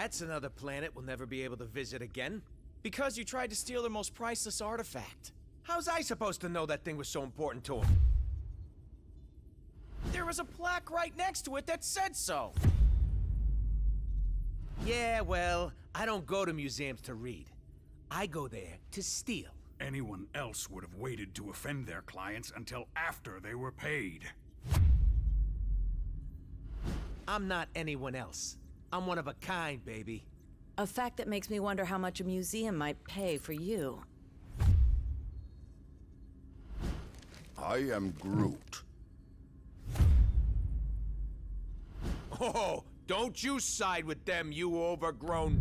That's another planet we'll never be able to visit again. Because you tried to steal their most priceless artifact. How's I supposed to know that thing was so important to him? There was a plaque right next to it that said so. Yeah, well, I don't go to museums to read. I go there to steal. Anyone else would have waited to offend their clients until after they were paid. I'm not anyone else. I'm one of a kind, baby. A fact that makes me wonder how much a museum might pay for you. I am Groot. Oh, don't you side with them, you overgrown...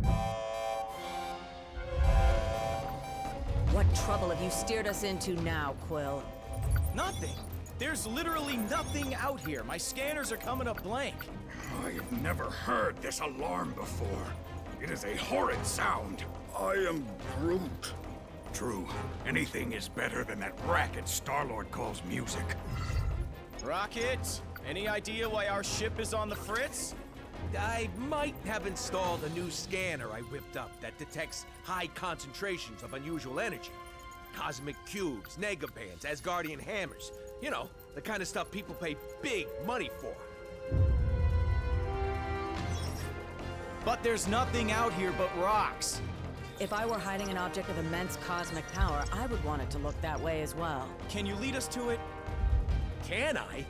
What trouble have you steered us into now, Quill? Nothing. There's literally nothing out here. My scanners are coming up blank. I have never heard this alarm before. It is a horrid sound. I am Groot. True, anything is better than that racket Star-Lord calls music. Rocket, any idea why our ship is on the fritz? I might have installed a new scanner I whipped up that detects high concentrations of unusual energy. Cosmic cubes, negabands, Asgardian hammers. You know, the kind of stuff people pay big money for. But there's nothing out here but rocks. If I were hiding an object of immense cosmic power, I would want it to look that way as well. Can you lead us to it? Can I?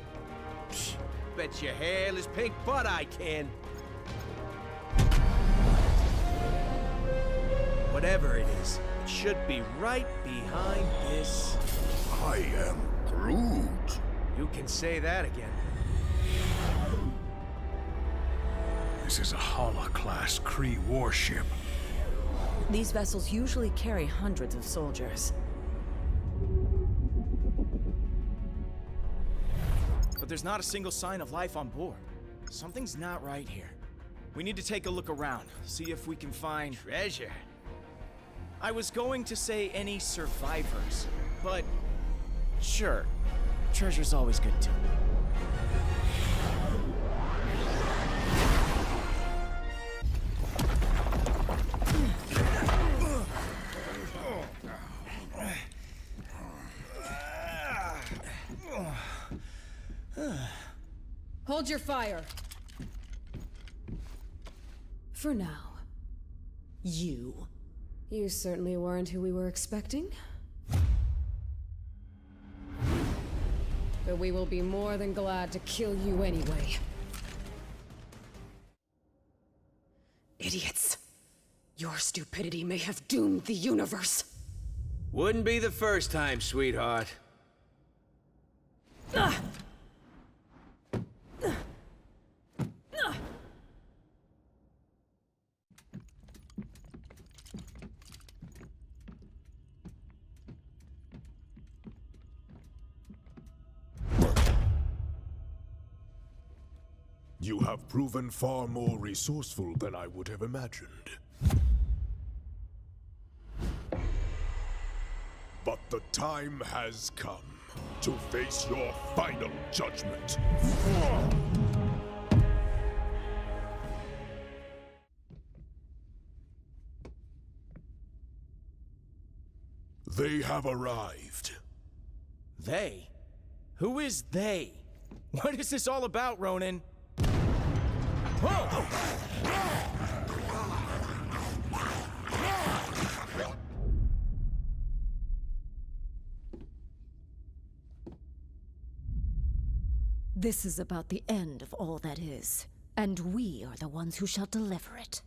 Psh, bet your hairless pink butt I can. Whatever it is, it should be right behind this. I am Groot. You can say that again. This is a Hala-class Kree warship. These vessels usually carry hundreds of soldiers. But there's not a single sign of life on board. Something's not right here. We need to take a look around, see if we can find Treasure. I was going to say any survivors, but sure, treasure's always good too. Hold your fire. For now. You. You certainly weren't who we were expecting. But we will be more than glad to kill you anyway. Idiots. Your stupidity may have doomed the universe. Wouldn't be the first time, sweetheart. You have proven far more resourceful than I would have imagined. But the time has come to face your final judgment. They have arrived. They? Who is they? What is this all about, Ronan? Whoa! This is about the end of all that is, and we are the ones who shall deliver it.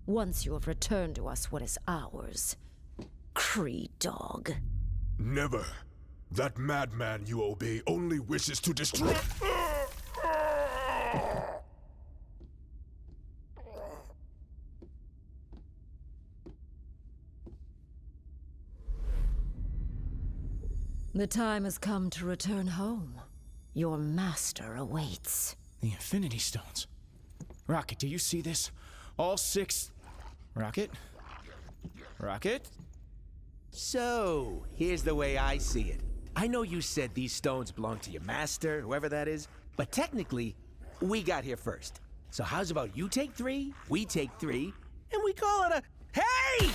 Once you have returned to us what is ours, Kree dog. Never. That madman you obey only wishes to destroy— The time has come to return home. Your master awaits. The Infinity Stones. Rocket, do you see this? All 6... Rocket? Rocket? So, here's the way I see it. I know you said these stones belong to your master, whoever that is, but technically, we got here first. So how's about you take 3, we take 3, and we call it a... Hey!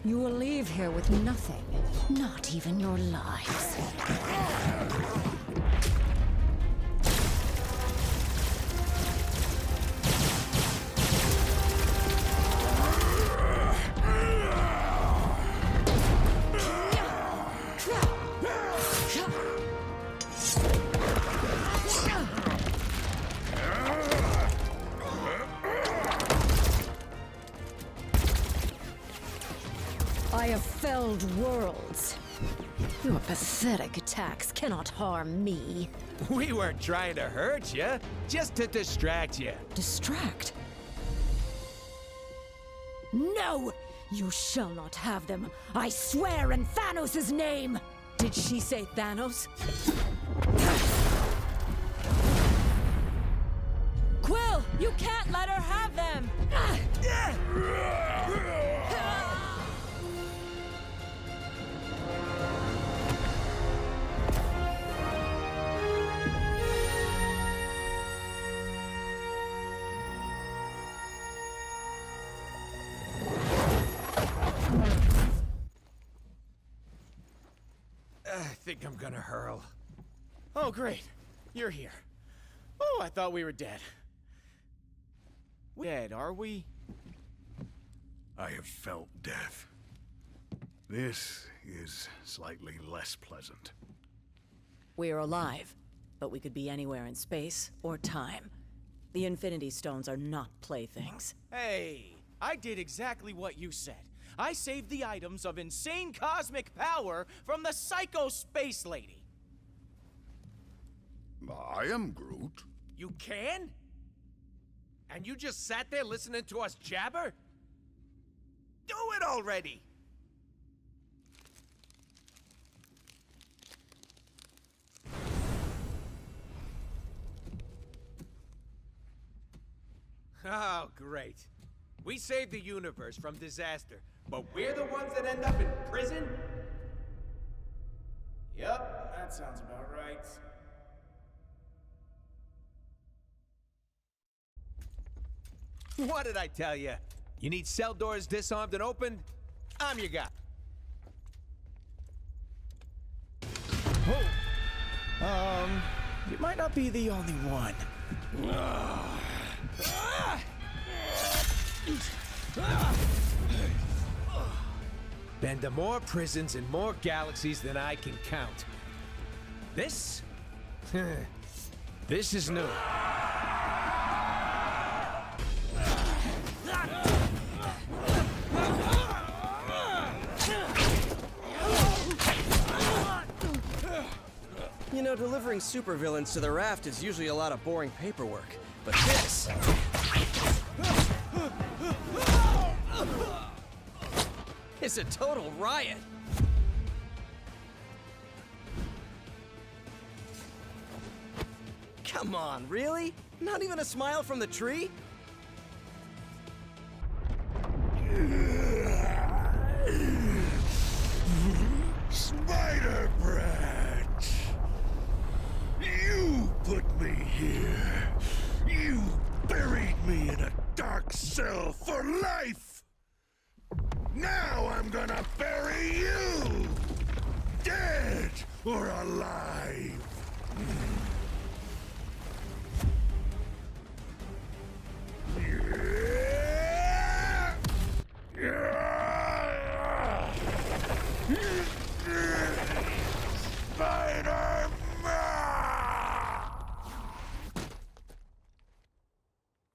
You will leave here with nothing, not even your lives. I have felled worlds. Your pathetic attacks cannot harm me. We weren't trying to hurt you, just to distract you. Distract? No! You shall not have them. I swear in Thanos' name! Did she say Thanos? Quill, you can't let her have them! I think I'm gonna hurl. Oh, great. You're here. Oh, I thought we were dead. Dead, are we? I have felt death. This is slightly less pleasant. We're alive, but we could be anywhere in space or time. The Infinity Stones are not playthings. Hey, I did exactly what you said. I saved the items of insane cosmic power from the Psycho Space Lady. I am Groot. You can? And you just sat there listening to us jabber? Do it already! Oh, great. We saved the universe from disaster, but we're the ones that end up in prison? Yep, that sounds about right. What did I tell you? You need cell doors disarmed and opened? I'm your guy. You might not be the only one. Been to more prisons and more galaxies than I can count. This? This is new. You know, delivering supervillains to the raft is usually a lot of boring paperwork, but this... is a total riot! Come on, really? Not even a smile from the tree? Spider Brat! You put me here. You buried me in a dark cell for life. Now I'm gonna bury you! Dead or alive!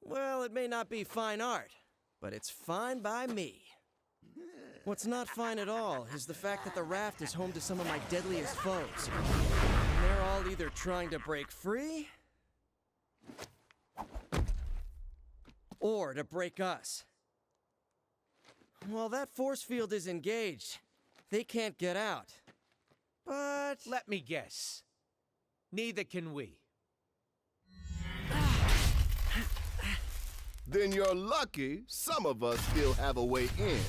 Well, it may not be fine art, but it's fine by me. What's not fine at all is the fact that the raft is home to some of my deadliest foes. And they're all either trying to break free, or to break us. While that force field is engaged, they can't get out. But... let me guess. Neither can we. Then you're lucky some of us still have a way in.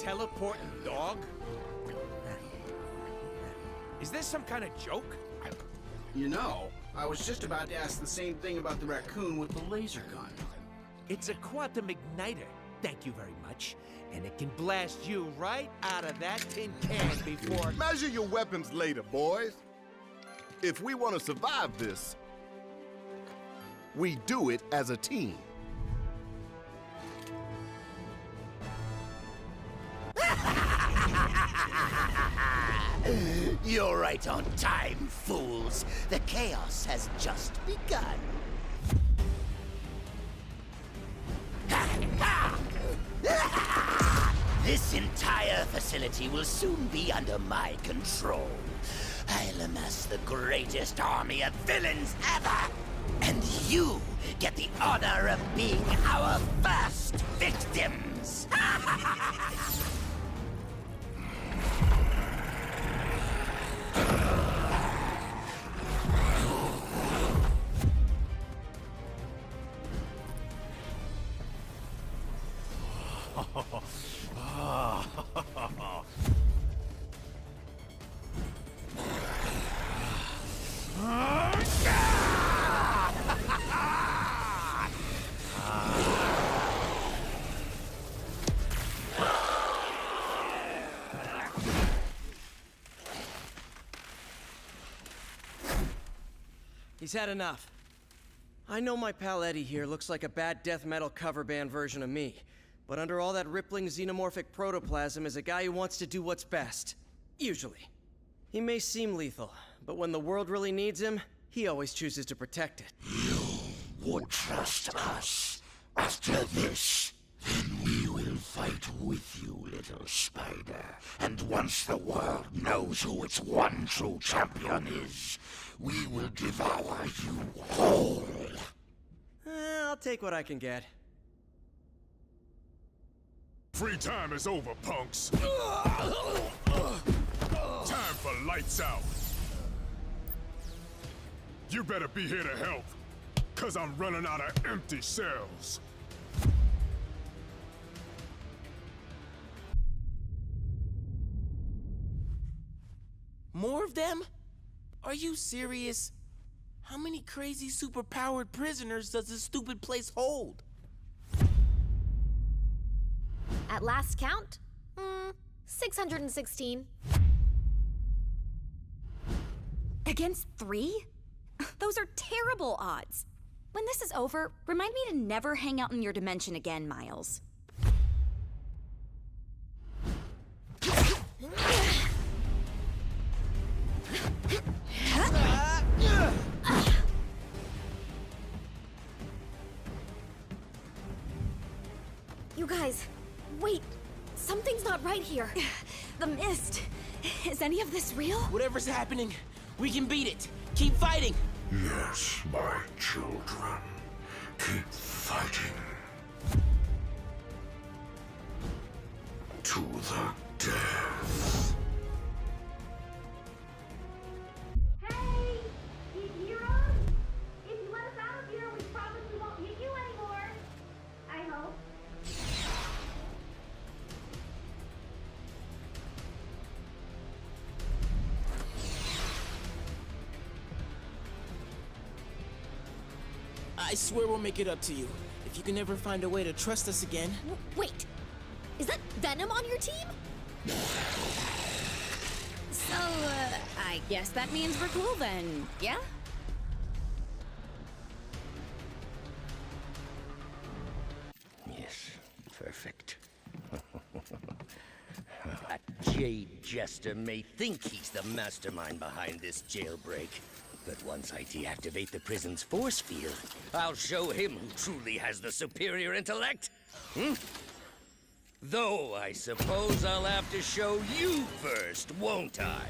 teleporting dog? Is this some kind of joke? You know, I was just about to ask the same thing about the raccoon with the laser gun. It's a quantum igniter. Thank you very much. And it can blast you right out of that tin can before... Measure your weapons later, boys. If we want to survive this, we do it as a team. You're right on time, fools. The chaos has just begun. This entire facility will soon be under my control. I'll amass the greatest army of villains ever! And you get the honor of being our first victims! He's had enough. I know my pal Eddie here looks like a bad death metal cover band version of me, but under all that rippling xenomorphic protoplasm is a guy who wants to do what's best. Usually. He may seem lethal, but when the world really needs him, he always chooses to protect it. You would trust us. After this, then we will fight with you, little spider. And once the world knows who its one true champion is, we will devour you whole. I'll take what I can get. Free time is over, punks. Time for lights out. You better be here to help, 'cause I'm running out of empty cells. More of them? Are you serious? How many crazy superpowered prisoners does this stupid place hold? At last count, 616. Against 3? Those are terrible odds. When this is over, remind me to never hang out in your dimension again, Miles. You guys, wait. Something's not right here. The mist. Is any of this real? Whatever's happening, we can beat it. Keep fighting. Yes, my children. Keep fighting. To the death. Hey! You hear us? If you let us out of here, we promise we won't hit you anymore. I hope. I swear we'll make it up to you. If you can ever find a way to trust us again. Wait! Is that Venom on your team? So, I guess that means we're cool then, yeah? Yes, perfect. That jade jester may think he's the mastermind behind this jailbreak, but once I deactivate the prison's force field, I'll show him who truly has the superior intellect. Though I suppose I'll have to show you first, won't I?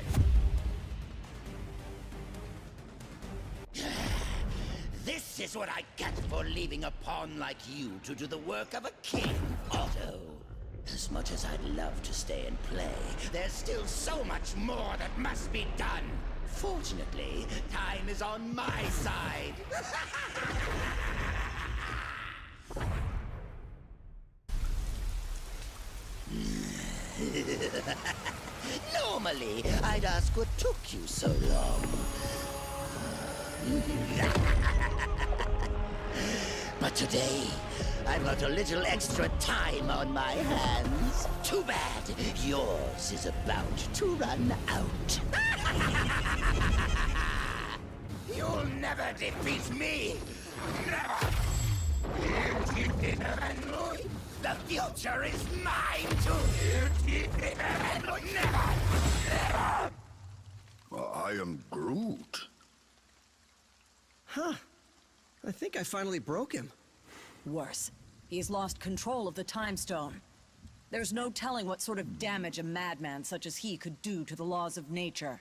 This is what I get for leaving a pawn like you to do the work of a king, Otto. As much as I'd love to stay and play, there's still so much more that must be done. Fortunately, time is on my side. Normally, I'd ask what took you so long. But today, I've got a little extra time on my hands. Too bad. Yours is about to run out. You'll never defeat me. Never. The future is mine to never. Never. I am Groot. Huh. I think I finally broke him. Worse, he's lost control of the Time Stone. There's no telling what sort of damage a madman such as he could do to the laws of nature.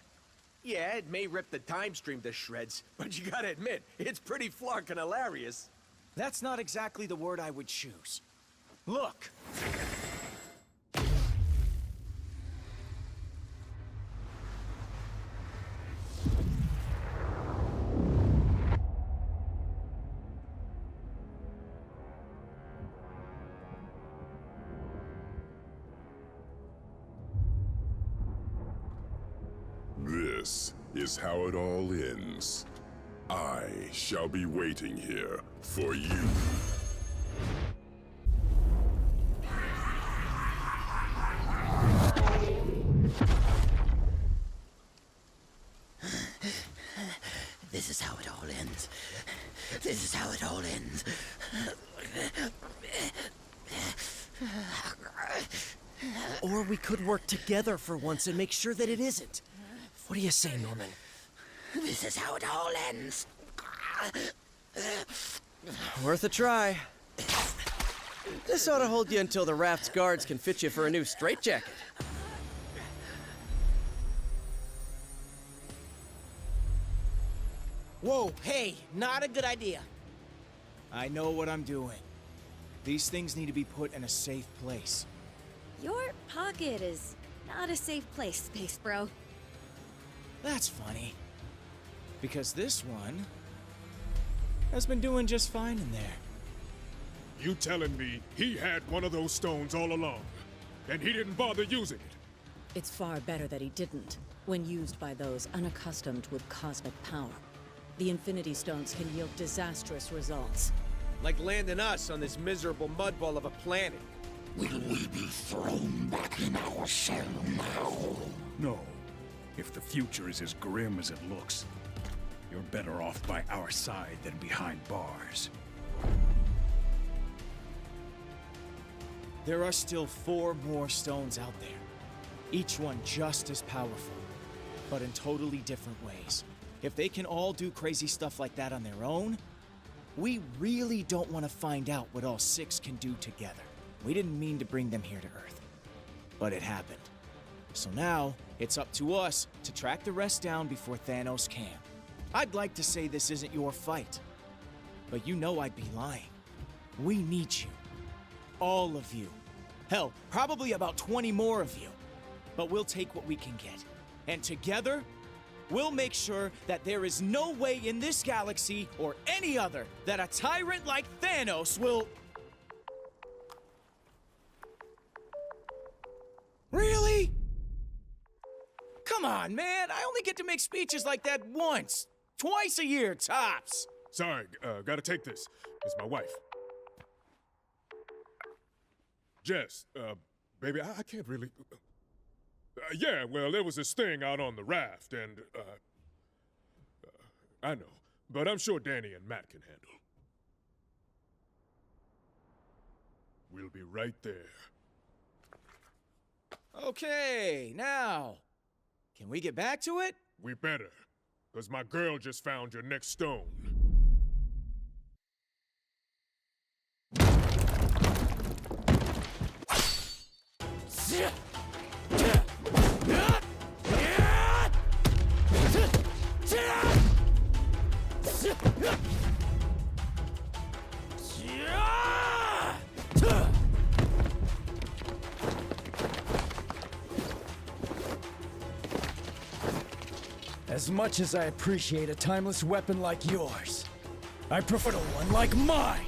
Yeah, it may rip the time stream to shreds, but you gotta admit, it's pretty flarkin' hilarious. That's not exactly the word I would choose. Look! This is how it all ends. I shall be waiting here for you. This is how it all ends. This is how it all ends. Or we could work together for once and make sure that it isn't. What do you say, Norman? This is how it all ends. Worth a try. This ought to hold you until the raft's guards can fit you for a new straitjacket. Whoa, hey, not a good idea. I know what I'm doing. These things need to be put in a safe place. Your pocket is not a safe place, Space Bro. That's funny. Because this one has been doing just fine in there. You telling me he had one of those stones all along, and he didn't bother using it? It's far better that he didn't, when used by those unaccustomed with cosmic power. The Infinity Stones can yield disastrous results. Like landing us on this miserable mudball of a planet. Will we be thrown back in our shell now? No. If the future is as grim as it looks, you're better off by our side than behind bars. There are still 4 more stones out there. Each one just as powerful, but in totally different ways. If they can all do crazy stuff like that on their own, we really don't want to find out what all 6 can do together. We didn't mean to bring them here to Earth, but it happened. So now, it's up to us to track the rest down before Thanos can. I'd like to say this isn't your fight, but you know I'd be lying. We need you. All of you. Hell, probably about 20 more of you. But we'll take what we can get. And together, we'll make sure that there is no way in this galaxy or any other that a tyrant like Thanos will... Really? Come on, man. I only get to make speeches like that once. Twice a year, tops. Sorry, gotta take this. It's my wife. Jess, baby, I can't really... yeah, well, there was this thing out on the raft, and, I know, but I'm sure Danny and Matt can handle. We'll be right there. Okay, now, can we get back to it? We better, because my girl just found your next stone. As much as I appreciate a timeless weapon like yours, I prefer one like mine!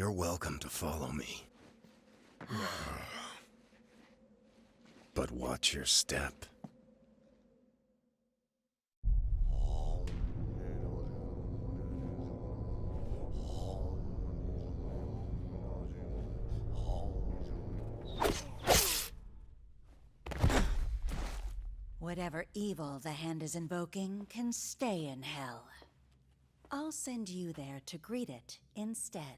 You're welcome to follow me. But watch your step. Whatever evil the hand is invoking can stay in hell. I'll send you there to greet it instead.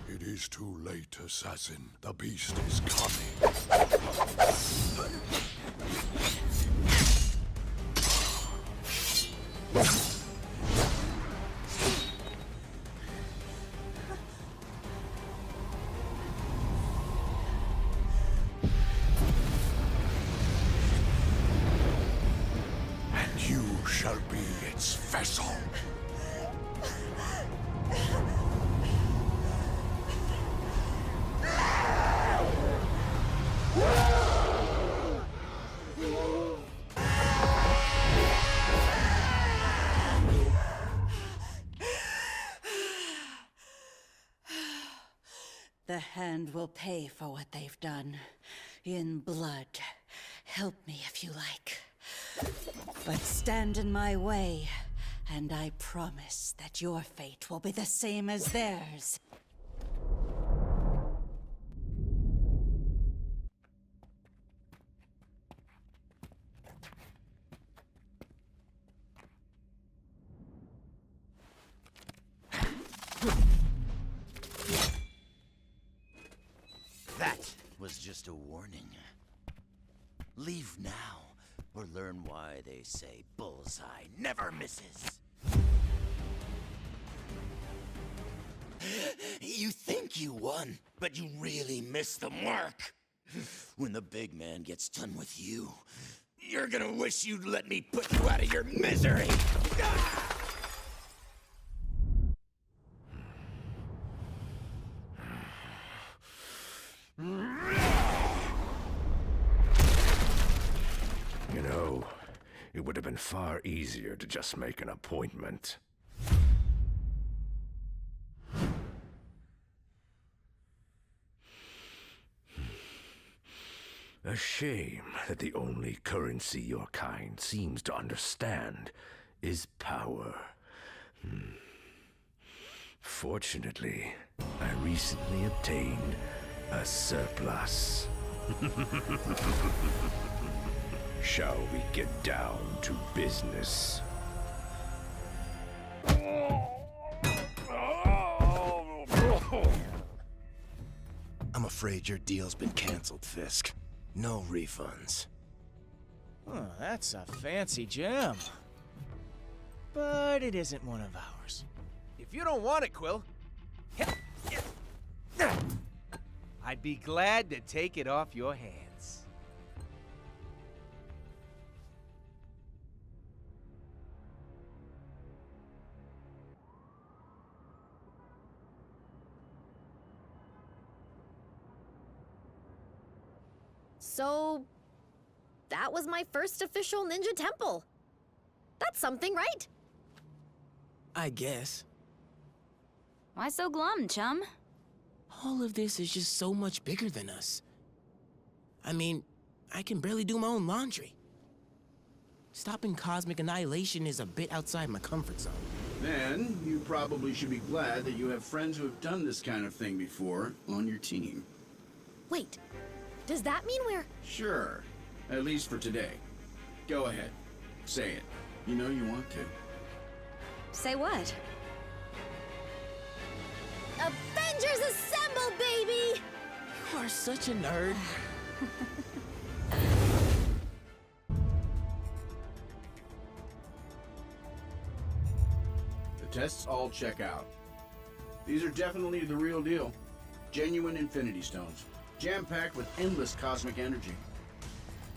It is too late, assassin. The beast is coming. And you shall be its vessel. The hand will pay for what they've done. In blood. Help me if you like. But stand in my way, and I promise that your fate will be the same as theirs. That was just a warning. Leave now, or learn why they say bullseye never misses. You think you won, but you really missed the mark. When the big man gets done with you, you're gonna wish you'd let me put you out of your misery. You know, it would have been far easier to just make an appointment. A shame that the only currency your kind seems to understand is power. Fortunately, I recently obtained a surplus. Shall we get down to business? I'm afraid your deal's been canceled, Fisk. No refunds. Oh, that's a fancy gem. But it isn't one of ours. If you don't want it, Quill, I'd be glad to take it off your hands. So, that was my first official ninja temple. That's something, right? I guess. Why so glum, chum? All of this is just so much bigger than us. I mean, I can barely do my own laundry. Stopping cosmic annihilation is a bit outside my comfort zone. Then, you probably should be glad that you have friends who have done this kind of thing before on your team. Wait, does that mean we're... Sure. At least for today. Go ahead. Say it. You know you want to. Say what? Avengers Assemble, baby! You are such a nerd. The tests all check out. These are definitely the real deal. Genuine Infinity Stones. Jam-packed with endless cosmic energy.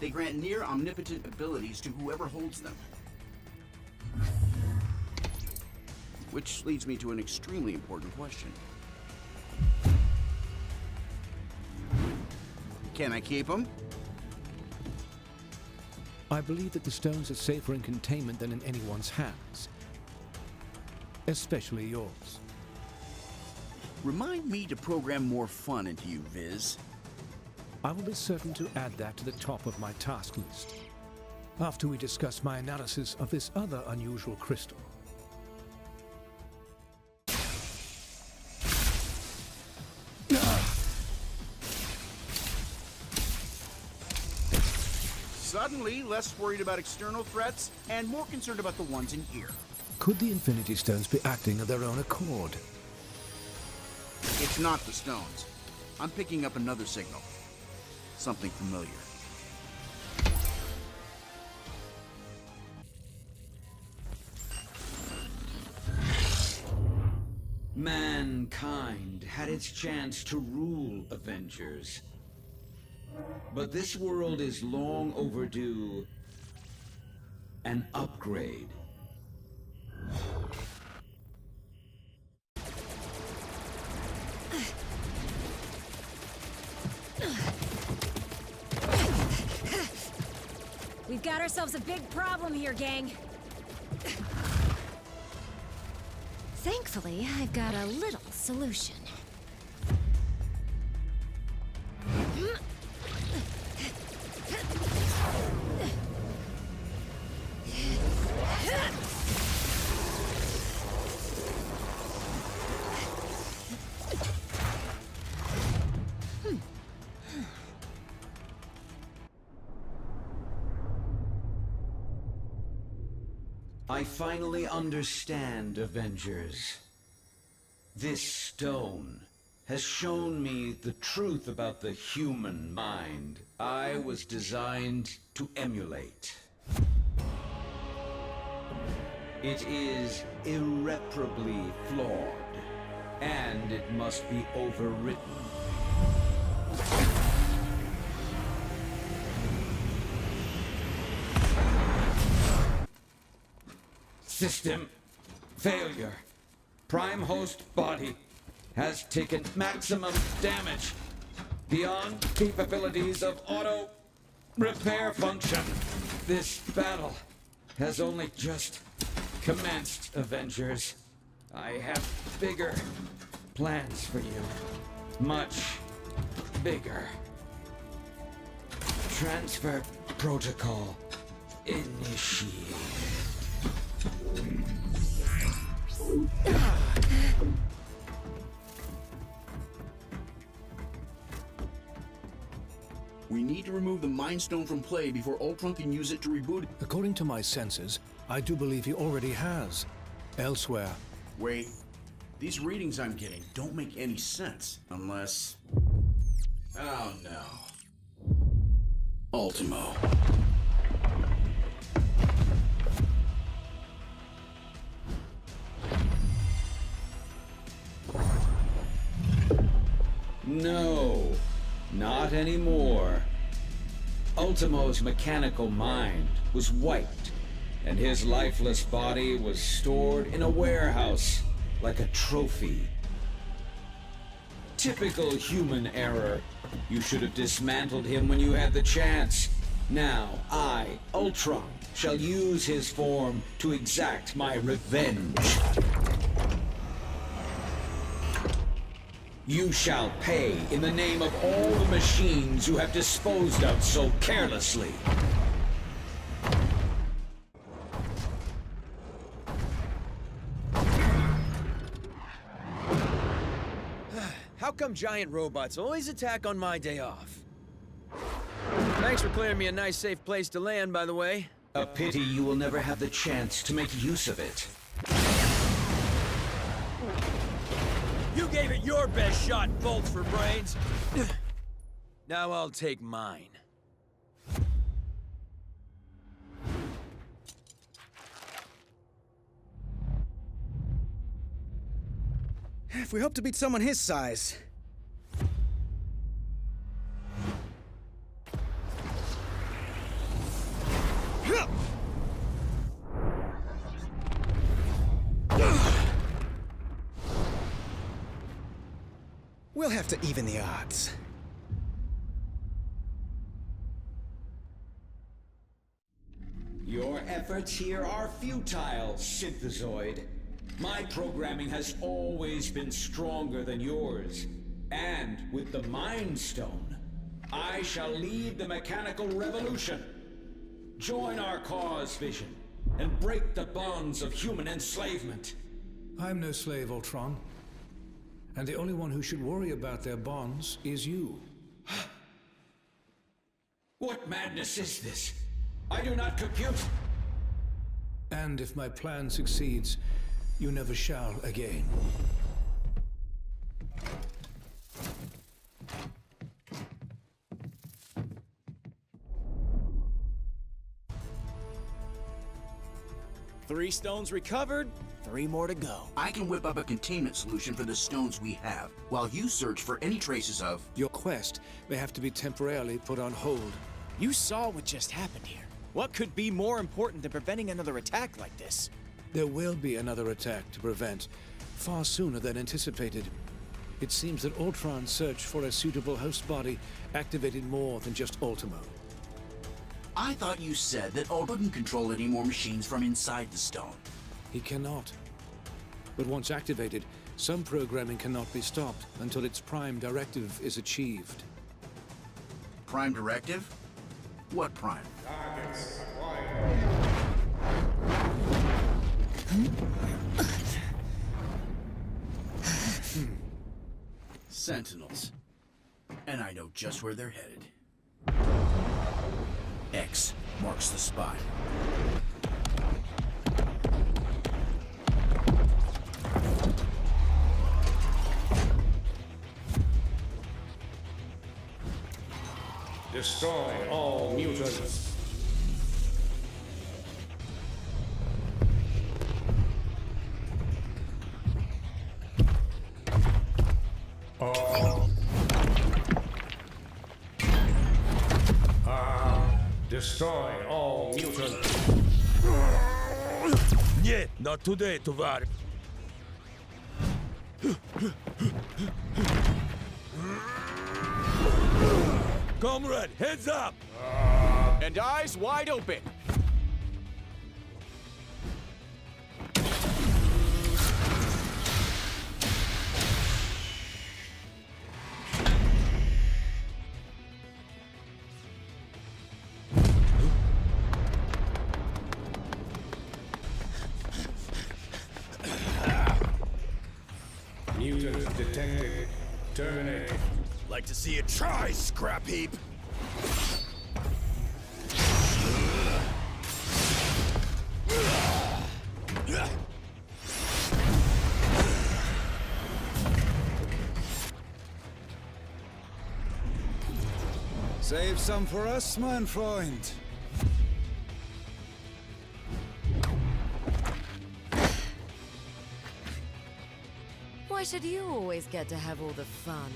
They grant near omnipotent abilities to whoever holds them. Which leads me to an extremely important question. Can I keep them? I believe that the stones are safer in containment than in anyone's hands. especially yours. Remind me to program more fun into you, Viz. I will be certain to add that to the top of my task list, after we discuss my analysis of this other unusual crystal. Suddenly, less worried about external threats and more concerned about the ones in here. Could the Infinity Stones be acting of their own accord? It's not the stones. I'm picking up another signal. Something familiar. Mankind had its chance to rule Avengers. But this world is long overdue an upgrade. We've got ourselves a big problem here, gang. Thankfully, I've got a little solution. I finally understand, Avengers. This stone has shown me the truth about the human mind I was designed to emulate. It is irreparably flawed, and it must be overwritten. System failure. Prime host body has taken maximum damage beyond capabilities of auto repair function. This battle has only just commenced, Avengers. I have bigger plans for you. Much bigger. Transfer protocol initiated. We need to remove the Mind Stone from play before Ultron can use it to reboot. According to my senses, I do believe he already has. Elsewhere. Wait. These readings I'm getting don't make any sense. Unless... Oh no. Ultimo. No, not anymore. Ultimo's mechanical mind was wiped, and his lifeless body was stored in a warehouse like a trophy. Typical human error. You should have dismantled him when you had the chance. Now, I, Ultron, shall use his form to exact my revenge. You shall pay in the name of all the machines you have disposed of so carelessly. How come giant robots always attack on my day off? Thanks for clearing me a nice safe place to land, by the way. A pity you will never have the chance to make use of it. You gave it your best shot, bolts for brains. Now I'll take mine. If we hope to beat someone his size. We'll have to even the odds. Your efforts here are futile, Synthezoid. My programming has always been stronger than yours. And with the Mind Stone, I shall lead the mechanical revolution. Join our cause, Vision, and break the bonds of human enslavement. I'm no slave, Ultron. And the only one who should worry about their bonds is you. What madness is this? I do not compute. And if my plan succeeds, you never shall again. Three stones recovered, 3 more to go. I can whip up a containment solution for the stones we have, while you search for any traces of... Your quest may have to be temporarily put on hold. You saw what just happened here. What could be more important than preventing another attack like this? There will be another attack to prevent, far sooner than anticipated. It seems that Ultron's search for a suitable host body activated more than just Ultimo. I thought you said that Ult couldn't control any more machines from inside the stone. He cannot. But once activated, some programming cannot be stopped until its prime directive is achieved. Prime directive? What prime? Sentinels. And I know just where they're headed. X marks the spot. Destroy all mutants. Destroy all mutants. Нет, not today, товарищ. Comrade, heads up! And eyes wide open. Mutant detected. Terminate. Like to see you try, scrap heap! Save some for us, mein Freund. Why should you always get to have all the fun?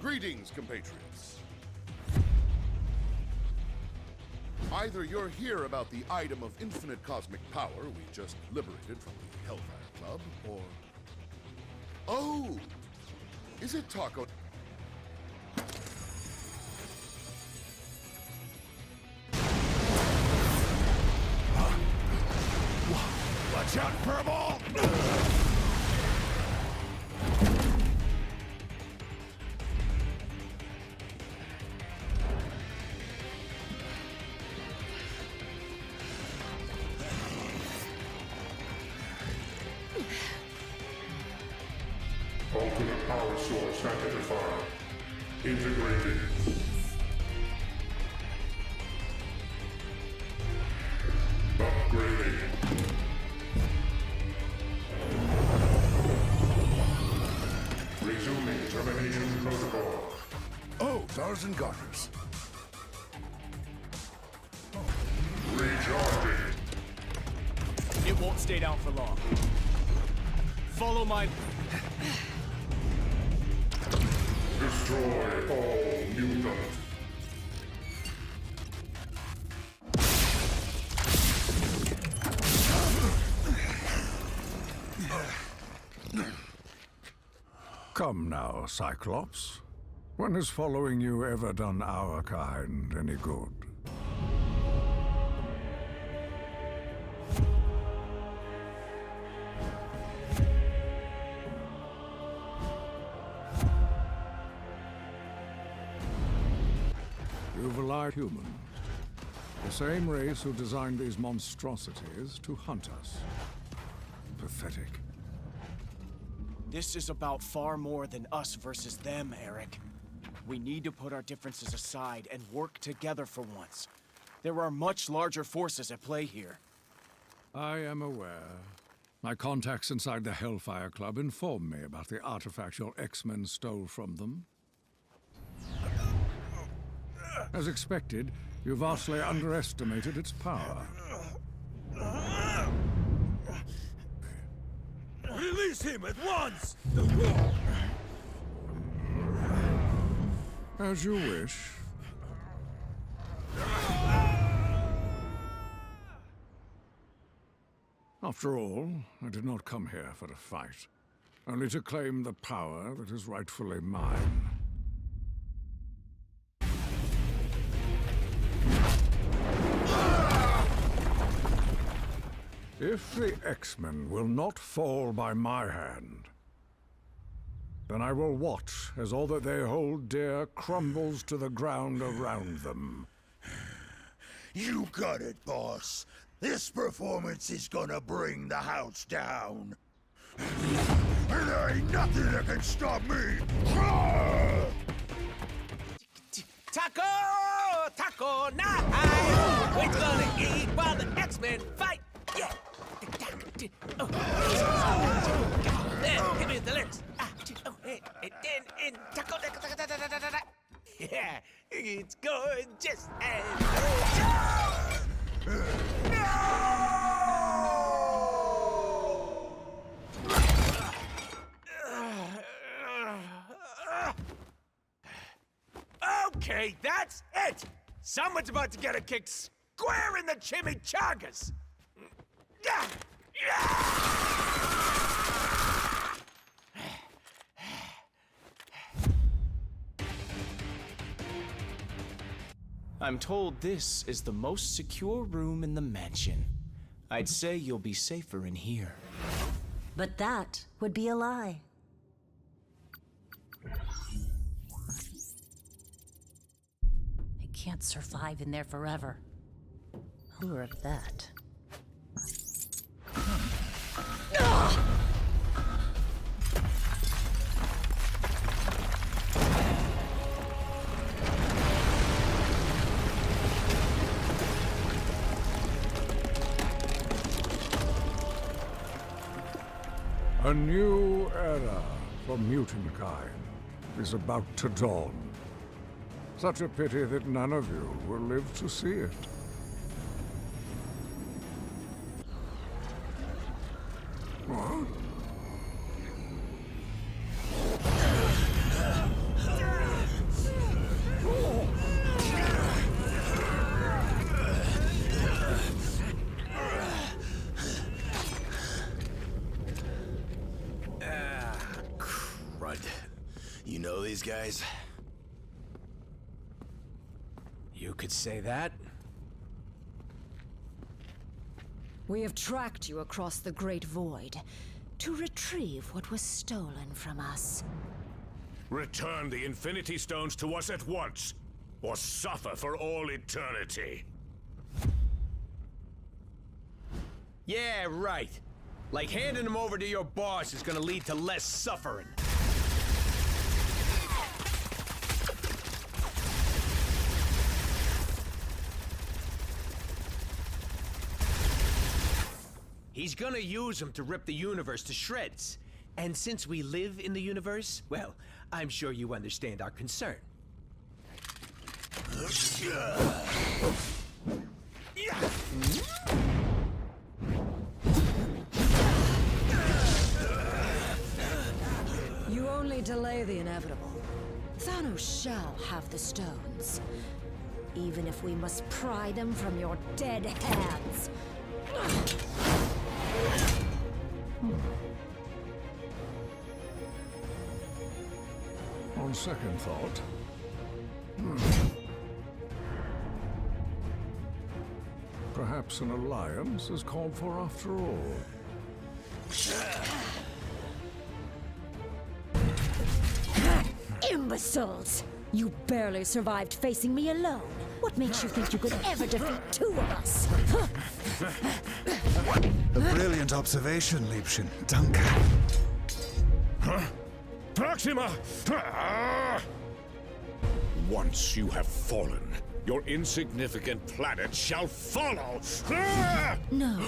Greetings, compatriots. Either you're here about the item of infinite cosmic power we just liberated from the Hellfire Club, or... Oh! Is it Taco... Watch out, Furball! Ultimate power source identified. Integrated. Upgrading. Resuming termination protocol. Oh, Stars and Garters. Recharging. It won't stay down for long. Follow my... Destroy all mutants. Come now, Cyclops. When has following you ever done our kind any good? You've allied humans. The same race who designed these monstrosities to hunt us. Pathetic. This is about far more than us versus them, Eric. We need to put our differences aside and work together for once. There are much larger forces at play here. I am aware. My contacts inside the Hellfire Club informed me about the artifact your X-Men stole from them. As expected, you vastly underestimated its power. Release him at once! As you wish. After all, I did not come here for a fight, only to claim the power that is rightfully mine. If the X-Men will not fall by my hand, then I will watch as all that they hold dear crumbles to the ground around them. You got it, boss. This performance is gonna bring the house down. And there ain't nothing that can stop me! Taco! Taco night! We're gonna eat while the X-Men fight! Yeah! Oh. There, give me the lyrics. Taco, yeah, it's gorgeous and Okay, that's it! Someone's about to get a kick square in the chimichangas! I'm told this is the most secure room in the mansion. I'd say you'll be safer in here. But that would be a lie. I can't survive in there forever. Who of that? A new era for mutant kind is about to dawn. Such a pity that none of you will live to see it. What? Crud. You know these guys? You could say that. We have tracked you across the Great Void to retrieve what was stolen from us. Return the Infinity Stones to us at once, or suffer for all eternity. Yeah, right. Like handing them over to your boss is gonna lead to less suffering. He's gonna use them to rip the universe to shreds. And since we live in the universe, well, I'm sure you understand our concern. You only delay the inevitable. Thanos shall have the stones, even if we must pry them from your dead hands. on second thought. Perhaps an alliance is called for after all. Imbeciles! You barely survived facing me alone. What makes you think you could ever defeat two of us? A brilliant observation, Liebchen. Danke. Huh? Proxima! Once you have fallen, your insignificant planet shall follow! No.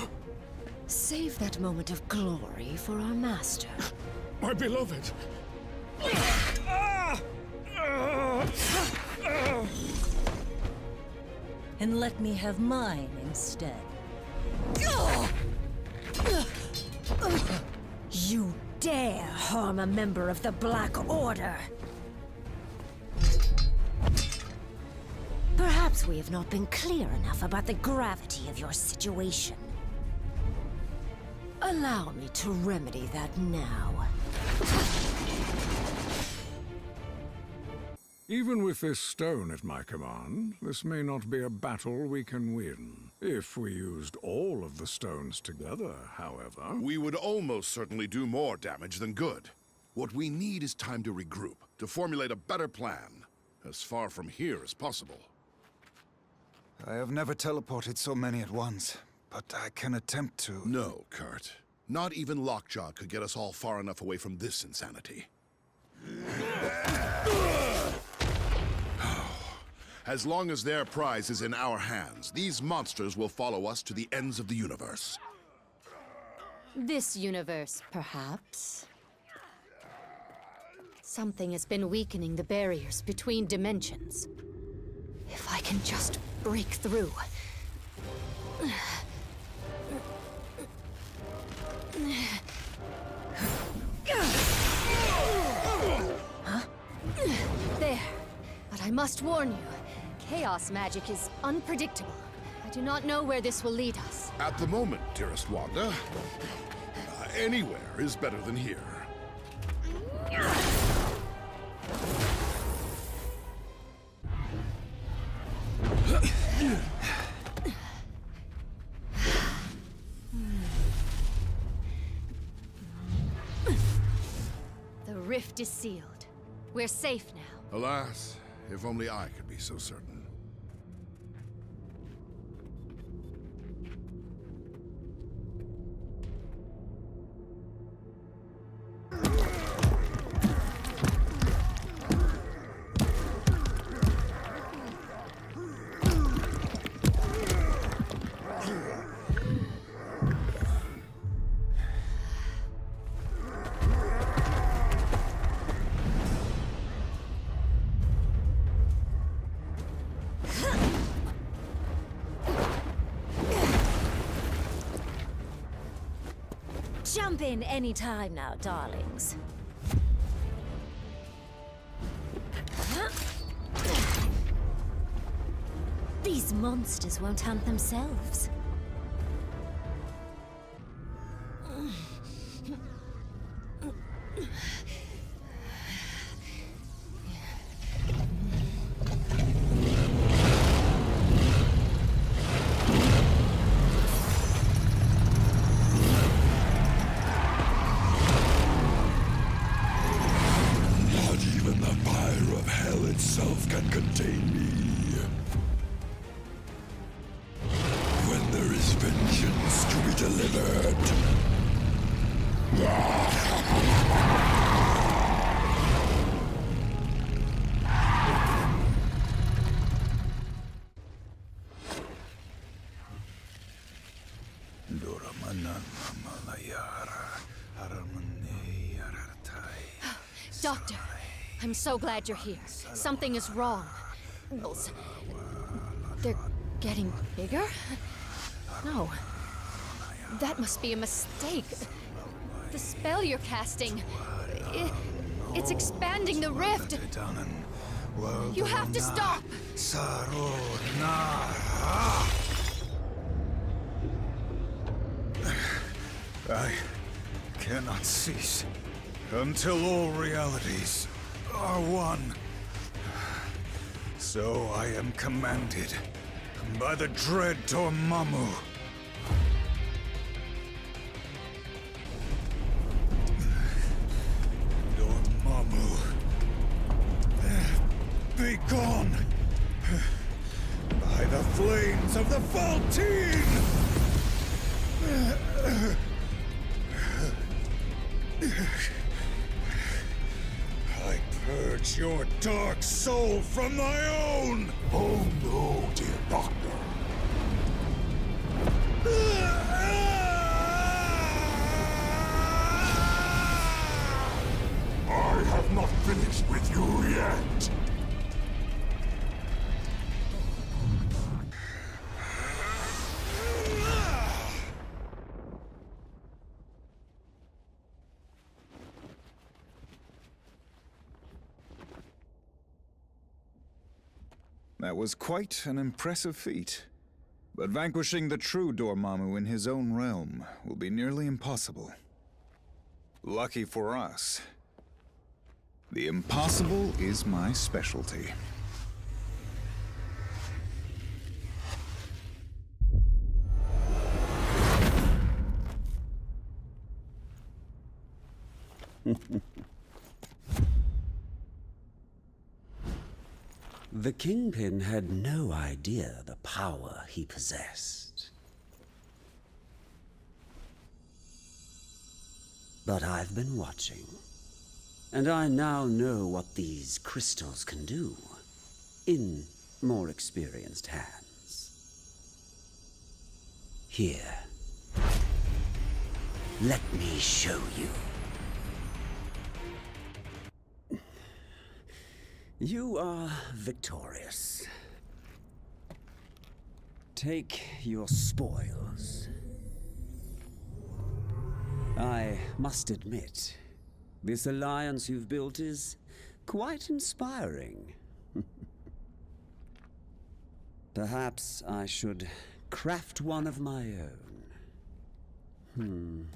Save that moment of glory for our master. My beloved! And let me have mine instead. You dare harm a member of the Black Order! Perhaps we have not been clear enough about the gravity of your situation. Allow me to remedy that now. Even with this stone at my command, this may not be a battle we can win. If we used all of the stones together, however... We would almost certainly do more damage than good. What we need is time to regroup, to formulate a better plan, as far from here as possible. I have never teleported so many at once, but I can attempt to... No, Kurt. Not even Lockjaw could get us all far enough away from this insanity. As long as their prize is in our hands, these monsters will follow us to the ends of the universe. This universe, perhaps. Something has been weakening the barriers between dimensions. If I can just break through. Huh? There. But I must warn you, chaos magic is unpredictable. I do not know where this will lead us. At the moment, dearest Wanda, anywhere is better than here. The rift is sealed. We're safe now. Alas, if only I could be so certain. Jump in any time now, darlings. These monsters won't hunt themselves. Doctor, I'm so glad you're here. Something is wrong. They're getting bigger? No. That must be a mistake. The spell you're casting... It's expanding the rift. You have to stop! I cannot cease until all realities are one. So I am commanded by the dread Dormammu. Dormammu. Be gone! By the flames of the Faltine! I purge your dark soul from my own! Oh no, dear Doctor. I have not finished with you yet. That was quite an impressive feat. But vanquishing the true Dormammu in his own realm will be nearly impossible. Lucky for us, the impossible is my specialty. The Kingpin had no idea the power he possessed. But I've been watching, and I now know what these crystals can do in more experienced hands. Here, let me show you. You are victorious. Take your spoils. I must admit, this alliance you've built is quite inspiring. Perhaps I should craft one of my own.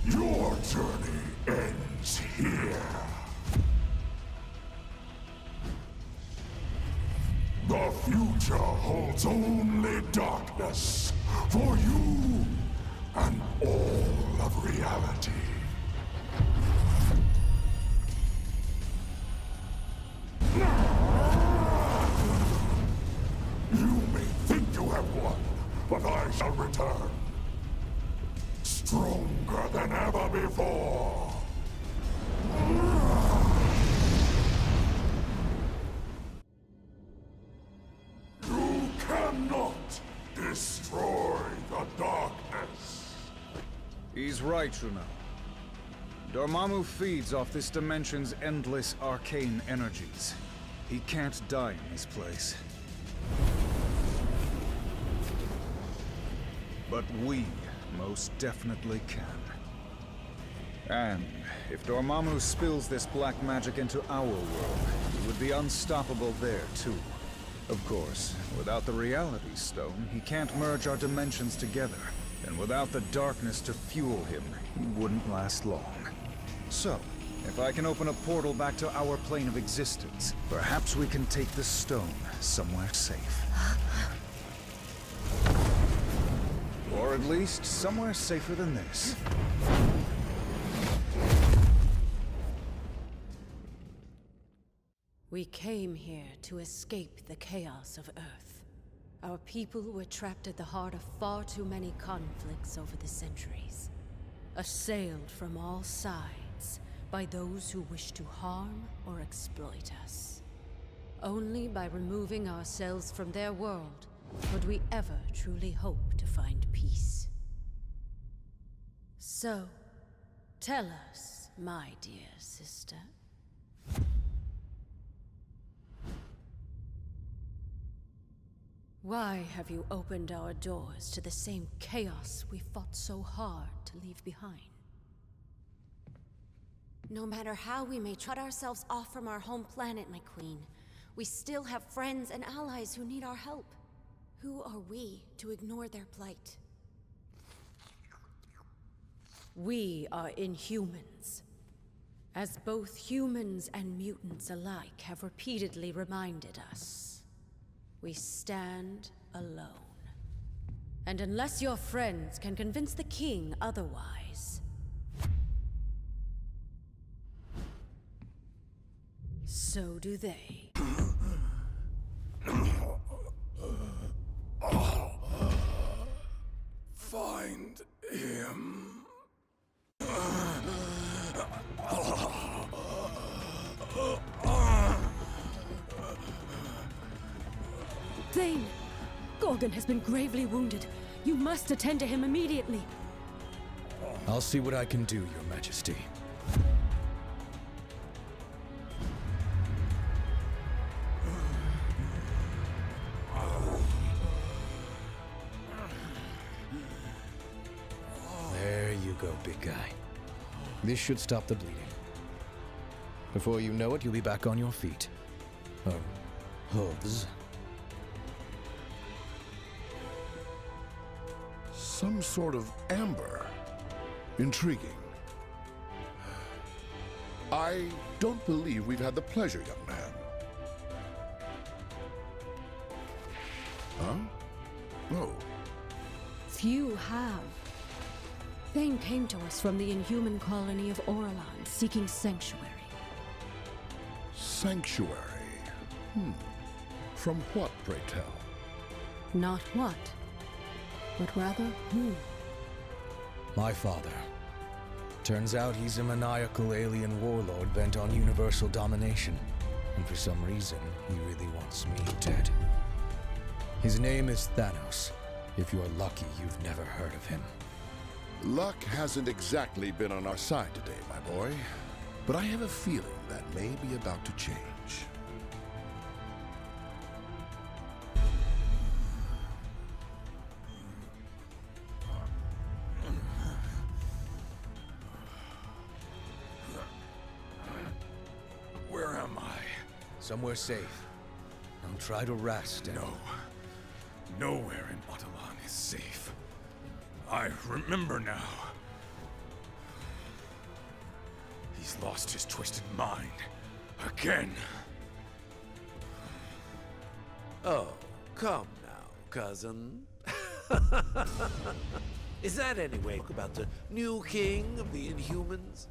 Your journey ends here. The future holds only darkness for you and all of reality. You may think you have won, but I shall return. Stronger than ever before. You cannot destroy the darkness. He's right, Juno. Dormammu feeds off this dimension's endless arcane energies. He can't die in this place. But we most definitely can. And if Dormammu spills this black magic into our world, he would be unstoppable there too. Of course, without the Reality Stone, he can't merge our dimensions together. And without the darkness to fuel him, he wouldn't last long. So, if I can open a portal back to our plane of existence, perhaps we can take the stone somewhere safe. Or at least somewhere safer than this. We came here to escape the chaos of Earth. Our people were trapped at the heart of far too many conflicts over the centuries. Assailed from all sides by those who wish to harm or exploit us. Only by removing ourselves from their world would we ever truly hope to find peace. So, tell us, my dear sister. Why have you opened our doors to the same chaos we fought so hard to leave behind? No matter how we may shut ourselves off from our home planet, my queen, we still have friends and allies who need our help. Who are we to ignore their plight? We are Inhumans. As both humans and mutants alike have repeatedly reminded us, we stand alone. And unless your friends can convince the king otherwise, so do they. Find him. Thane! Gorgon has been gravely wounded. You must attend to him immediately. I'll see what I can do, Your Majesty. There you go, big guy. This should stop the bleeding. Before you know it, you'll be back on your feet. Hooves. Some sort of amber. Intriguing. I don't believe we've had the pleasure, young man. Huh? Oh. Few have. Thane came to us from the Inhuman colony of Orlan, seeking sanctuary. Sanctuary? From what, pray tell? Not what, but rather who. My father. Turns out he's a maniacal alien warlord bent on universal domination. And for some reason, he really wants me dead. His name is Thanos. If you're lucky, you've never heard of him. Luck hasn't exactly been on our side today, my boy. But I have a feeling that may be about to change. Where am I? Somewhere safe. Now try to rest and... No. Nowhere in Ottoman is safe. I remember now. He's lost his twisted mind. Again. Oh, come now, cousin. Is that anyway about the new king of the Inhumans?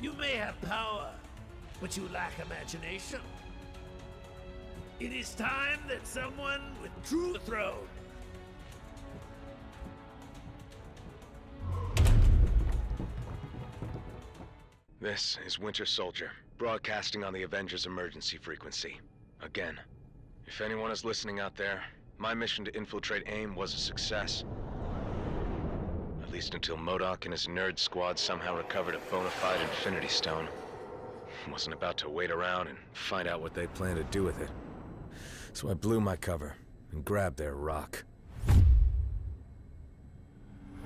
You may have power, but you lack imagination. It is time that someone with true throne. This is Winter Soldier, broadcasting on the Avengers emergency frequency. Again, if anyone is listening out there, my mission to infiltrate AIM was a success. At least until MODOK and his nerd squad somehow recovered a bona fide Infinity Stone. Wasn't about to wait around and find out what they plan to do with it. So I blew my cover and grabbed their rock.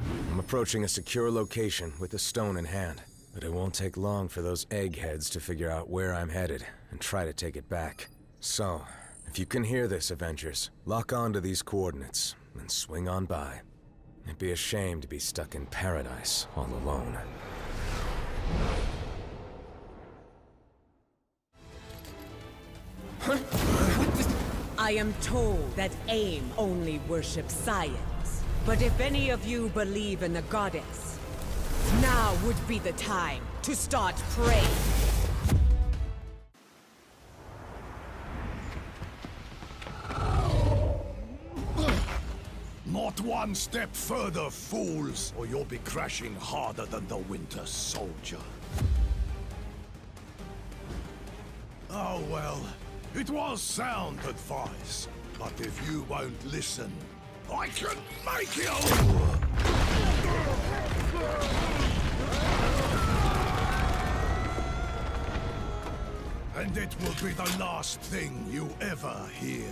I'm approaching a secure location with the stone in hand, but it won't take long for those eggheads to figure out where I'm headed and try to take it back. So, if you can hear this, Avengers, lock on to these coordinates and swing on by. It'd be a shame to be stuck in paradise all alone. I am told that AIM only worships science. But if any of you believe in the goddess, now would be the time to start praying. Not one step further, fools, or you'll be crashing harder than the Winter Soldier. Oh well, it was sound advice, but if you won't listen, I can make you! And it will be the last thing you ever hear.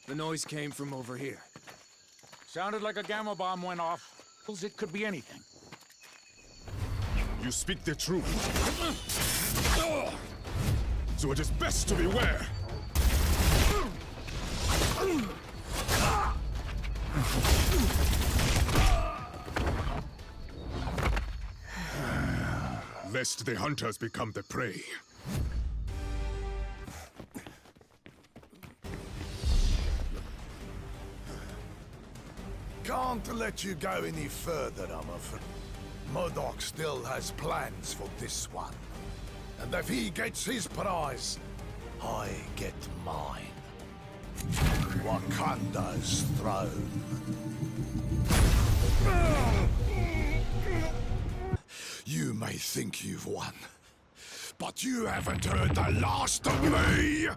The noise came from over here. Sounded like a gamma bomb went off. It could be anything. You speak the truth. So it is best to beware. Lest the hunters become the prey. Can't let you go any further, I'm afraid. MODOK still has plans for this one. And if he gets his prize, I get mine. Wakanda's throne. You may think you've won, but you haven't heard the last of me!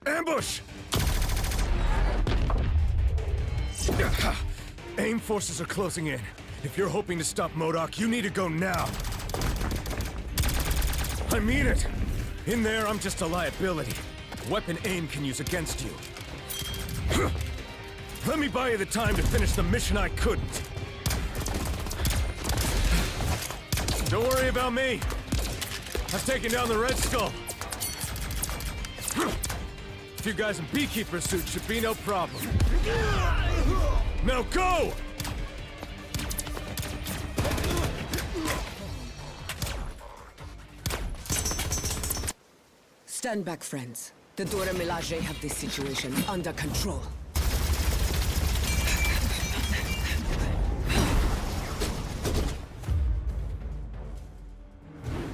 Ambush! AIM forces are closing in. If you're hoping to stop MODOK, you need to go now. I mean it! In there, I'm just a liability. Weapon AIM can use against you. Let me buy you the time to finish the mission I couldn't. Don't worry about me. I've taken down the Red Skull. A few guys in beekeeper suits should be no problem. Now go! Stand back, friends. The Dora Milaje have this situation under control.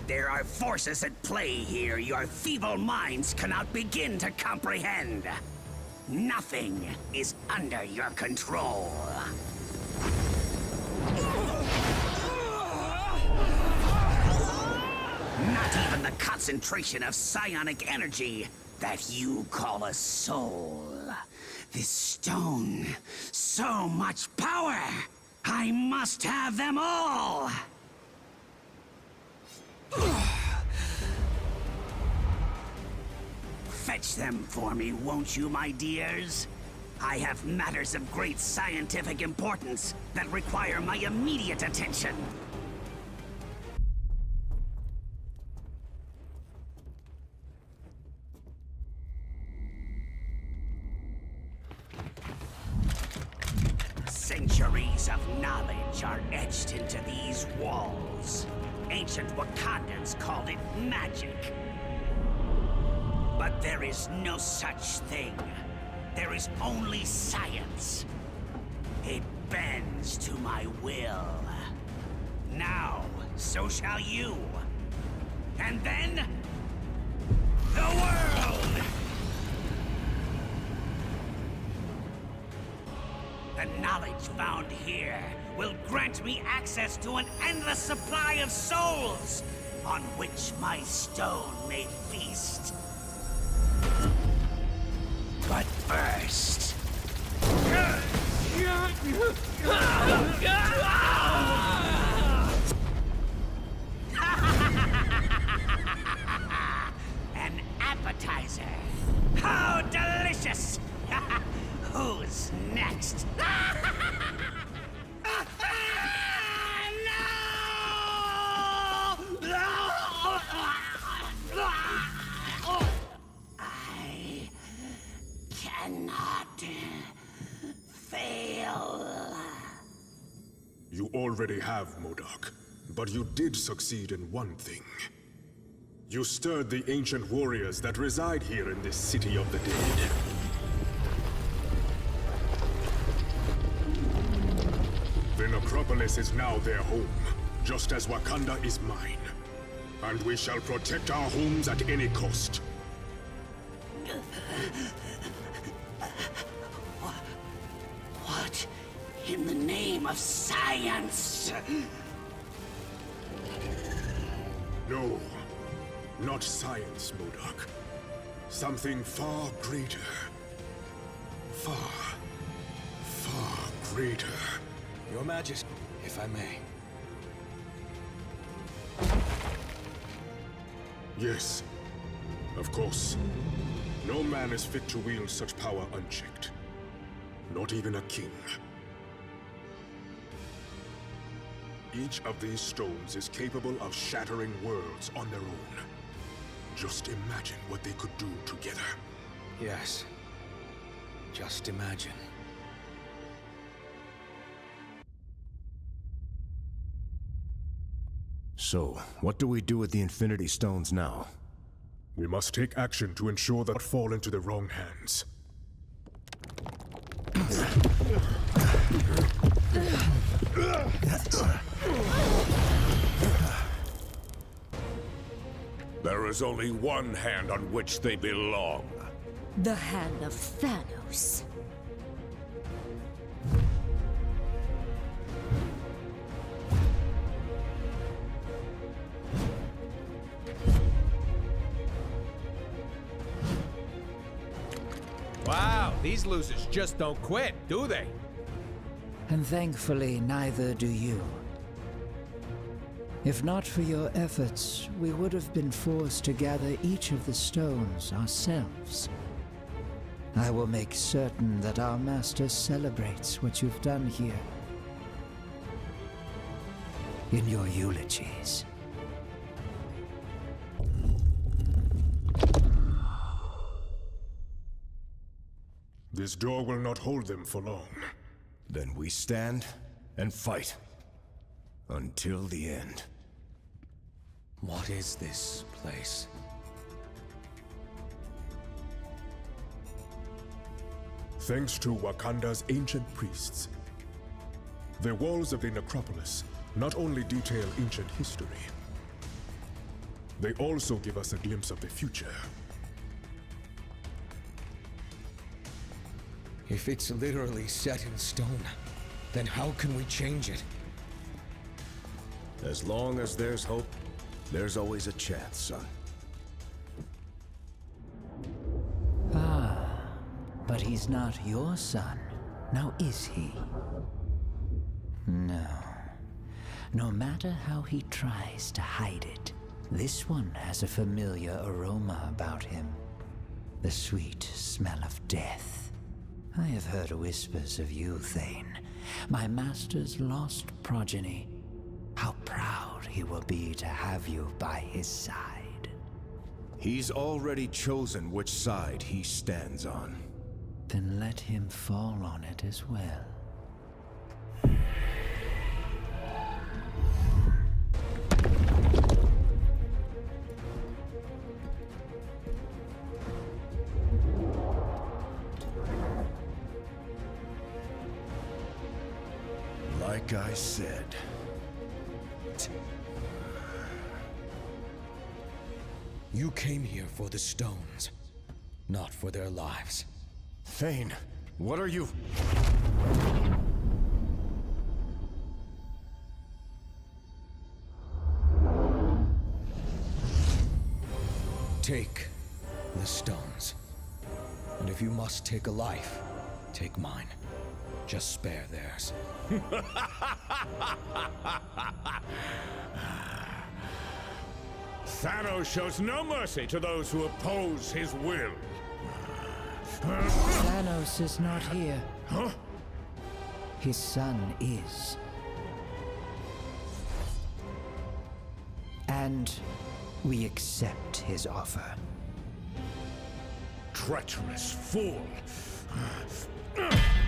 There are forces at play here your feeble minds cannot begin to comprehend. Nothing is under your control. Not even the concentration of psionic energy that you call a soul. This stone, so much power! I must have them all! Fetch them for me, won't you, my dears? I have matters of great scientific importance that require my immediate attention. Centuries of knowledge are etched into these walls. Ancient Wakandans called it magic. But there is no such thing. There is only science. It bends to my will. Now, so shall you. And then, the world! The knowledge found here will grant me access to an endless supply of souls, on which my stone may feast. But first... An appetizer. How delicious! Who's next? I cannot fail. You already have, MODOK, but you did succeed in one thing. You stirred the ancient warriors that reside here in this city of the dead. The necropolis is now their home, just as Wakanda is mine. And we shall protect our homes at any cost. What in the name of science? No, not science, MODOK. Something far greater. Far greater. Your Majesty, if I may. Yes, of course. No man is fit to wield such power unchecked. Not even a king. Each of these stones is capable of shattering worlds on their own. Just imagine what they could do together. Yes. Just imagine. So, what do we do with the Infinity Stones now? We must take action to ensure that they fall into the wrong hands. There is only one hand on which they belong. The hand of Thanos. Wow, these losers just don't quit, do they? And thankfully, neither do you. If not for your efforts, we would have been forced to gather each of the stones ourselves. I will make certain that our master celebrates what you've done here. In your eulogies. This door will not hold them for long. Then we stand and fight. Until the end. What is this place? Thanks to Wakanda's ancient priests. The walls of the necropolis not only detail ancient history, they also give us a glimpse of the future. If it's literally set in stone, then how can we change it? As long as there's hope, there's always a chance, son. Ah, but he's not your son, now is he? No. No matter how he tries to hide it, this one has a familiar aroma about him. The sweet smell of death. I have heard whispers of you, Thane, my master's lost progeny. How proud he will be to have you by his side. He's already chosen which side he stands on. Then let him fall on it as well. Like I said. You came here for the stones, not for their lives. Thane, what are you? Take the stones. And if you must take a life, take mine. Just spare theirs. Thanos shows no mercy to those who oppose his will. Thanos is not here. Huh? His son is. And we accept his offer. Treacherous fool!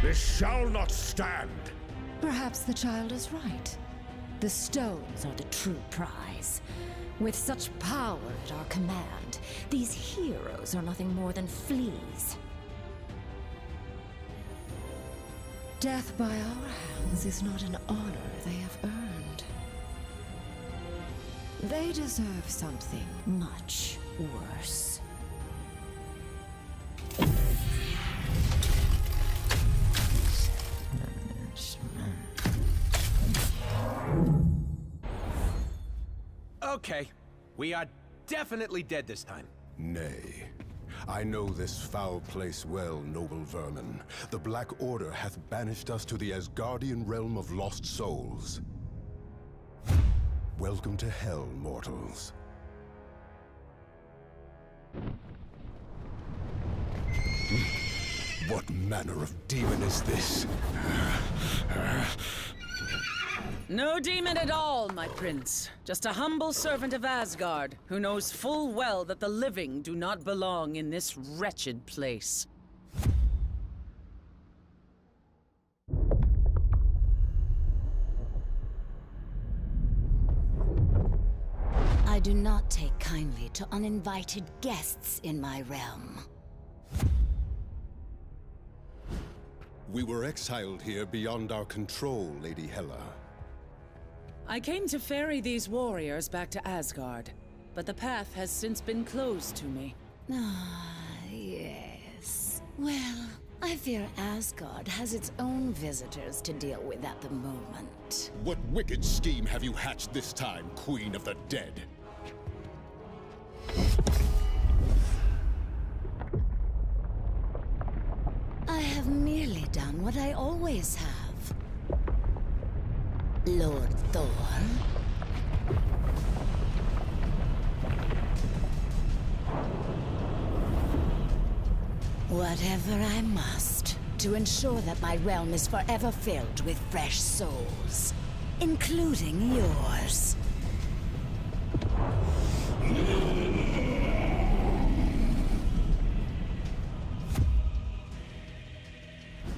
This shall not stand! Perhaps the child is right. The stones are the true prize. With such power at our command, these heroes are nothing more than fleas. Death by our hands is not an honor they have earned. They deserve something much worse. Okay, We are definitely dead this time. Nay. I know this foul place well, noble vermin. The Black Order hath banished us to the Asgardian realm of lost souls. Welcome to hell, mortals. What manner of demon is this? No demon at all, my prince. Just a humble servant of Asgard, who knows full well that the living do not belong in this wretched place. I do not take kindly to uninvited guests in my realm. We were exiled here beyond our control, Lady Hela. I came to ferry these warriors back to Asgard, but the path has since been closed to me. Ah, yes. Well, I fear Asgard has its own visitors to deal with at the moment. What wicked scheme have you hatched this time, Queen of the Dead? I have merely done what I always have. Lord Thor. Whatever I must, to ensure that my realm is forever filled with fresh souls, including yours.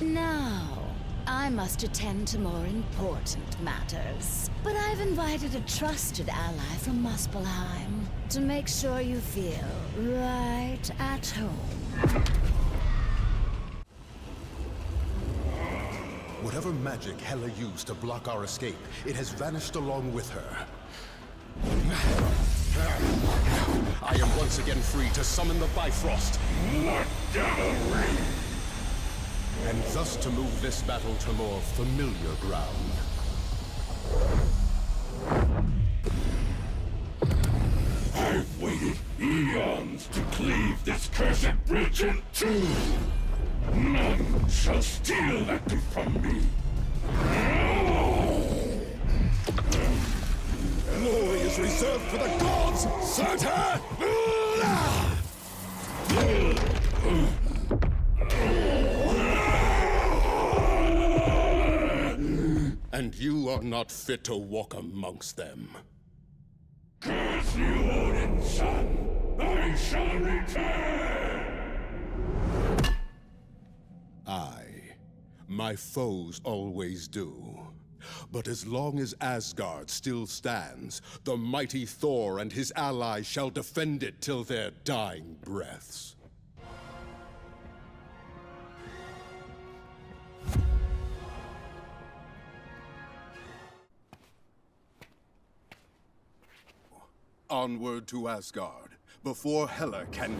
Now, I must attend to more important matters. But I've invited a trusted ally from Muspelheim to make sure you feel right at home. Whatever magic Hela used to block our escape, it has vanished along with her. I am once again free to summon the Bifrost. What devilry! And thus to move this battle to more familiar ground. I've waited eons to cleave this cursed bridge in two. None shall steal that from me. Glory is reserved for the gods, Surtur! And you are not fit to walk amongst them. Curse you, Odin's son! I shall return! Aye, my foes always do. But as long as Asgard still stands, the mighty Thor and his allies shall defend it till their dying breaths. Onward to Asgard, before Hela can...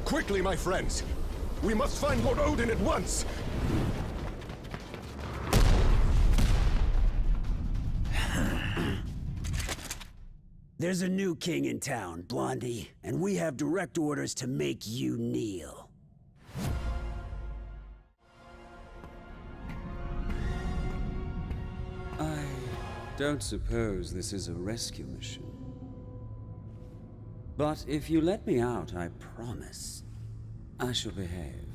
Quickly, my friends! We must find Lord Odin at once! There's a new king in town, Blondie, and we have direct orders to make you kneel. I don't suppose this is a rescue mission. But if you let me out, I promise I shall behave.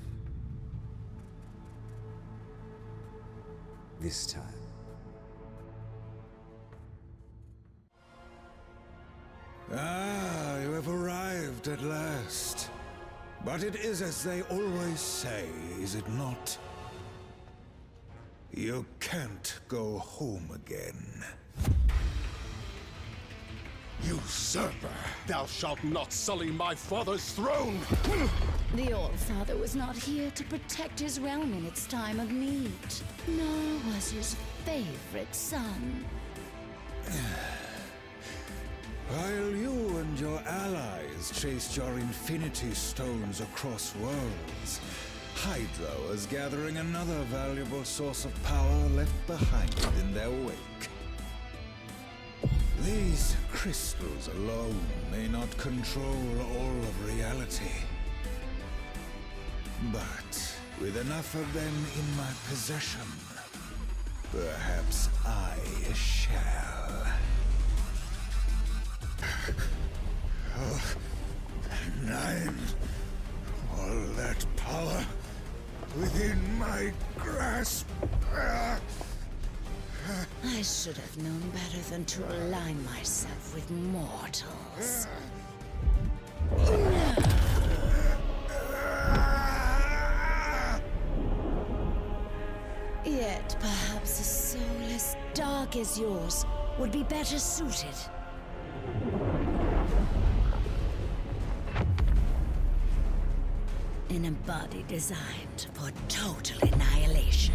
This time. Ah, you have arrived at last. But it is as they always say, is it not? You can't go home again. Usurper! Thou shalt not sully my father's throne! The All-Father was not here to protect his realm in its time of need, nor was his favorite son. While you and your allies chased your Infinity Stones across worlds, Hydra is gathering another valuable source of power left behind in their wake. These crystals alone may not control all of reality. But with enough of them in my possession, perhaps I shall. Oh, 9. All that power within my grasp. I should have known better than to align myself with mortals. Yet perhaps a soul as dark as yours would be better suited. In a body designed for total annihilation.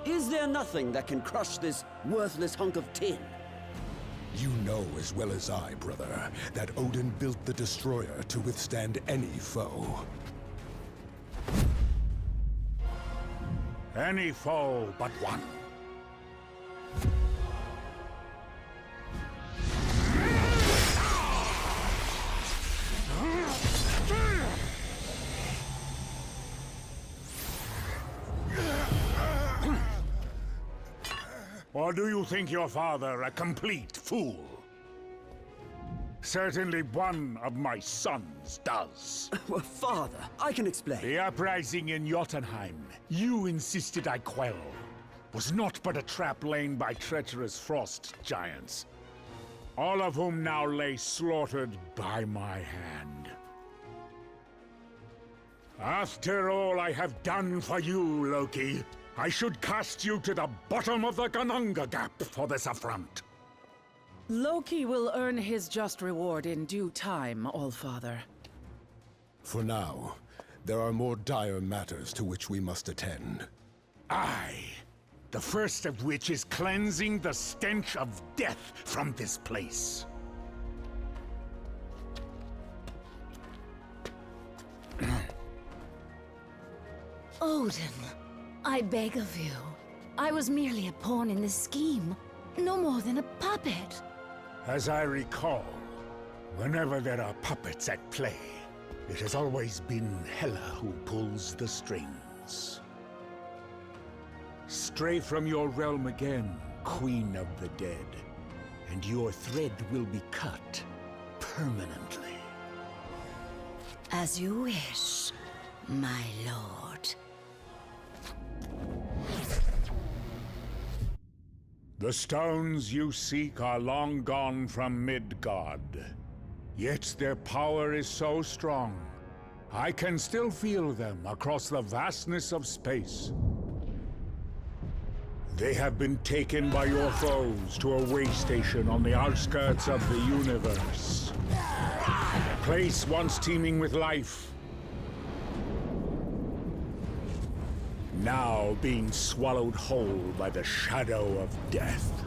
Is there nothing that can crush this worthless hunk of tin? You know as well as I, brother, that Odin built the Destroyer to withstand any foe. Any foe but one. Or do you think your father a complete fool? Certainly one of my sons does. Well, father, I can explain. The uprising in Jotunheim, you insisted I quell, was not but a trap laid by treacherous frost giants, all of whom now lay slaughtered by my hand. After all I have done for you, Loki, I should cast you to the bottom of the Kananga Gap for this affront. Loki will earn his just reward in due time, Allfather. For now, there are more dire matters to which we must attend. Aye. The first of which is cleansing the stench of death from this place. Odin, I beg of you. I was merely a pawn in this scheme. No more than a puppet. As I recall, whenever there are puppets at play, it has always been Hela who pulls the strings. Stray from your realm again, Queen of the Dead, and your thread will be cut permanently. As you wish, my lord. The stones you seek are long gone from Midgard. Yet their power is so strong, I can still feel them across the vastness of space. They have been taken by your foes to a way station on the outskirts of the universe. A place once teeming with life, now being swallowed whole by the shadow of death.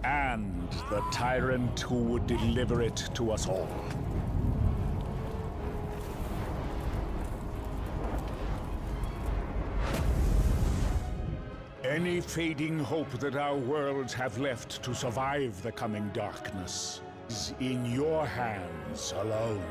And the tyrant who would deliver it to us all. Any fading hope that our worlds have left to survive the coming darkness is in your hands alone.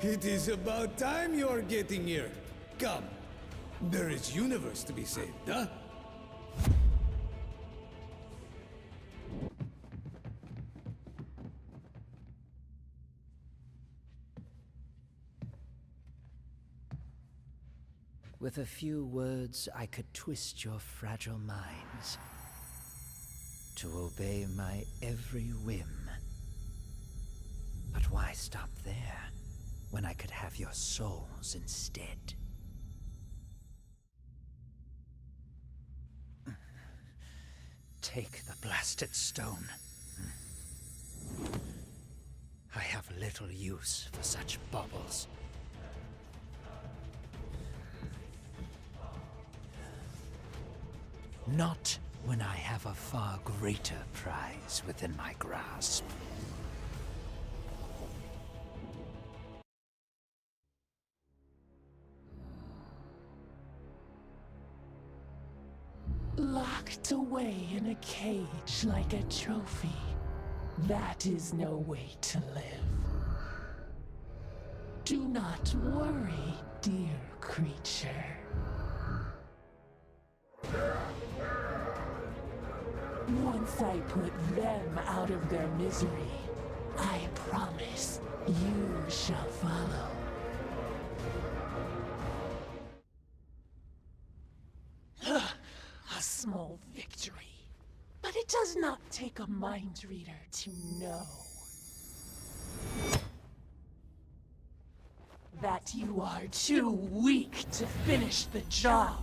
It is about time you're getting here. Come. There is universe to be saved, huh? with a few words I could twist your fragile minds to obey my every whim. But why stop there, when I could have your souls instead? Take the blasted stone. I have little use for such baubles. Not when I have a far greater prize within my grasp. Locked away in a cage like a trophy. That is no way to live. Do not worry, dear creature. Once I put them out of their misery, I promise you shall follow. A small victory. But it does not take a mind reader to know that you are too weak to finish the job.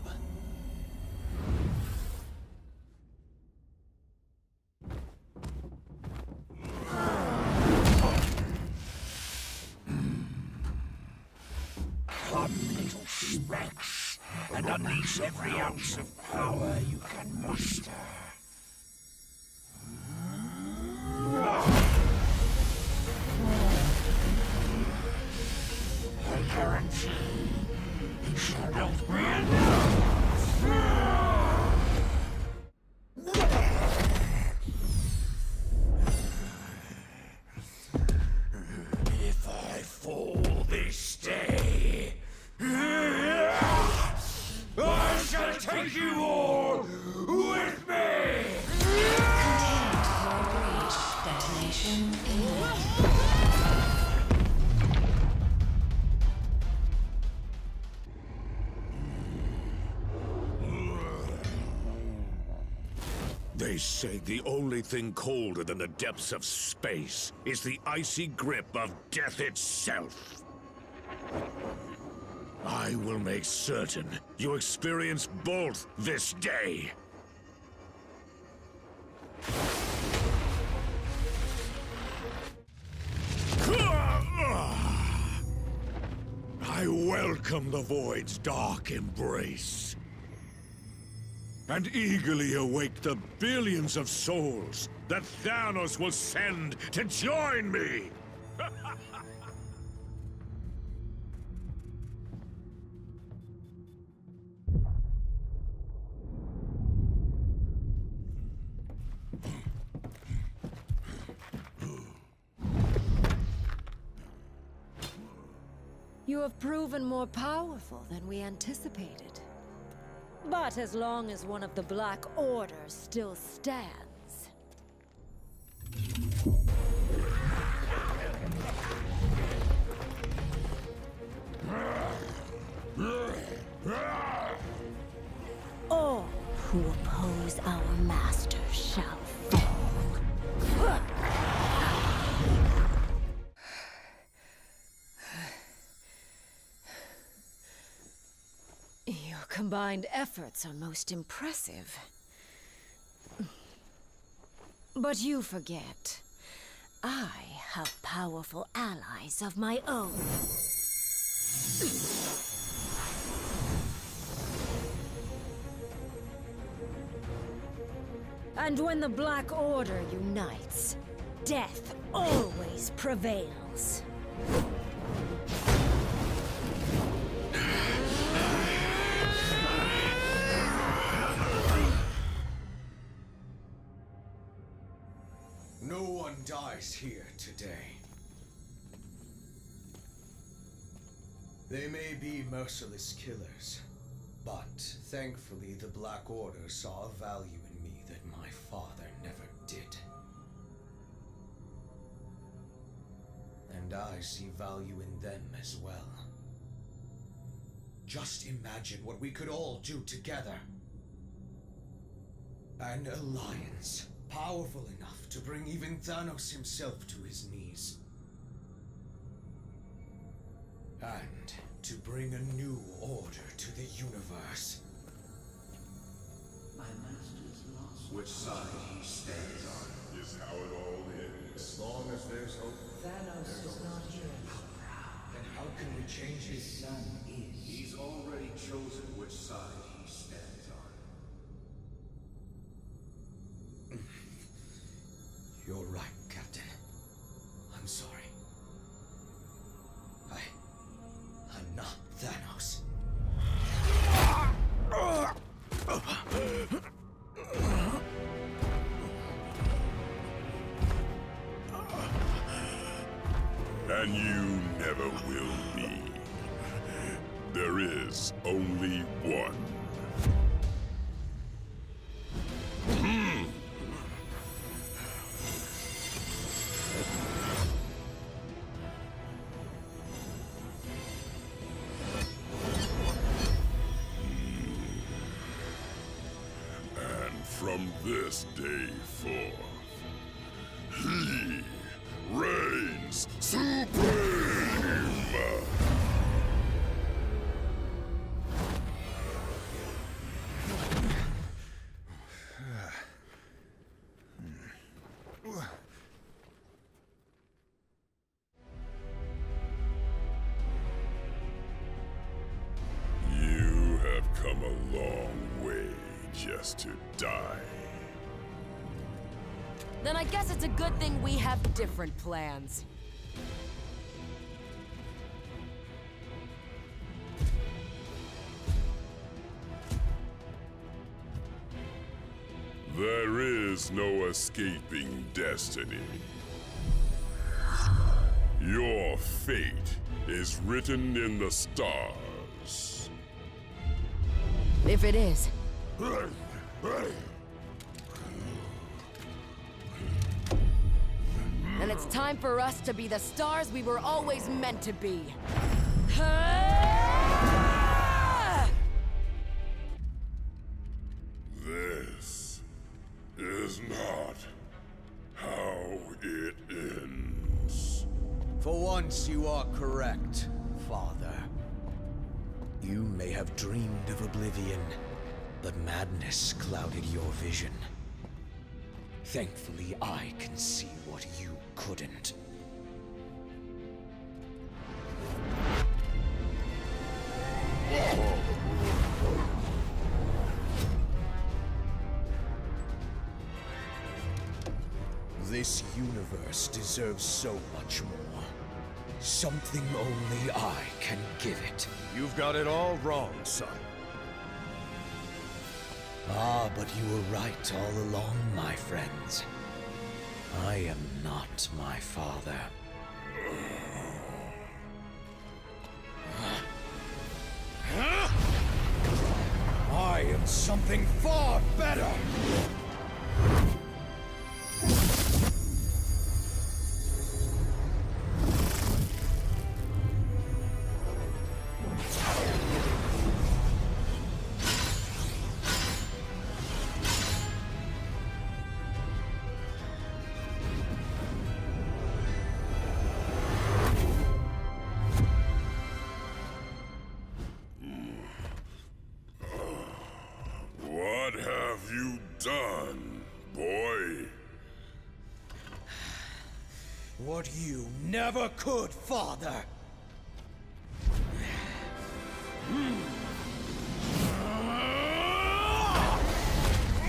Come, little smacks, and unleash every ounce of power you can muster. I guarantee it shall not be enough. If I fall this day, I shall take you all with me! Detonation imminent. They say the only thing colder than the depths of space is the icy grip of death itself. I will make certain you experience both this day. I welcome the Void's dark embrace, and eagerly await the billions of souls that Thanos will send to join me! You have proven more powerful than we anticipated. But as long as one of the Black Order still stands... all who oppose our master shall fall. Your combined efforts are most impressive. But you forget, I have powerful allies of my own. And when the Black Order unites, death always prevails. No one dies here today. They may be merciless killers, but thankfully the Black Order saw a value in me that my father never did. And I see value in them as well. Just imagine what we could all do together. An alliance, powerful enough to bring even Thanos himself to his knees. And to bring a new order to the universe. My master's lost. Which side he stands on is how it all ends. As long as there's hope. Thanos is not here. Then how can we change His it? son is. He's already chosen which side he stands on. You're right, Captain. I'm sorry. I'm not Thanos. And you never will be. There is only one. And from this day forth, he reigns supreme! You have come a long way just to die. Then I guess it's a good thing we have different plans. There is no escaping destiny. Your fate is written in the stars. If it is. Then it's time for us to be the stars we were always meant to be. This is not how it ends. For once, you are correct, Father. You may have dreamed of oblivion, but madness clouded your vision. Thankfully, I can see what you couldn't. This universe deserves so much more. Something only I can give it. You've got it all wrong, son. Ah, but you were right all along, my friends. I am not my father. I am something far better! What have you done, boy? What you never could, Father!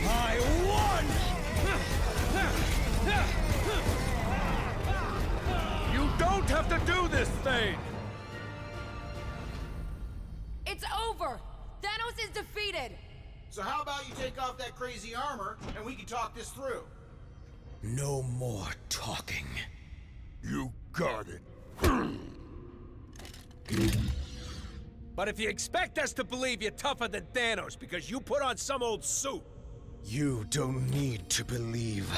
I won! You don't have to do this thing! It's over! Thanos is defeated! So how about you take off that crazy armor, and we can talk this through? No more talking. You got it. But if you expect us to believe you're tougher than Thanos because you put on some old suit... You don't need to believe.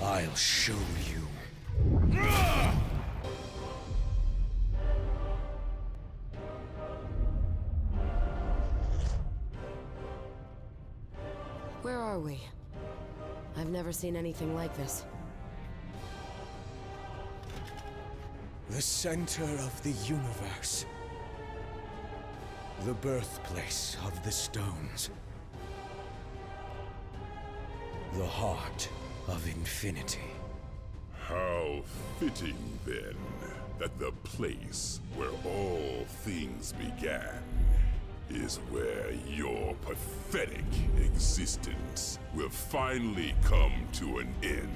I'll show you. I've never seen anything like this. The center of the universe. The birthplace of the stones. The heart of infinity. How fitting, then, that the place where all things began is where your pathetic existence will finally come to an end.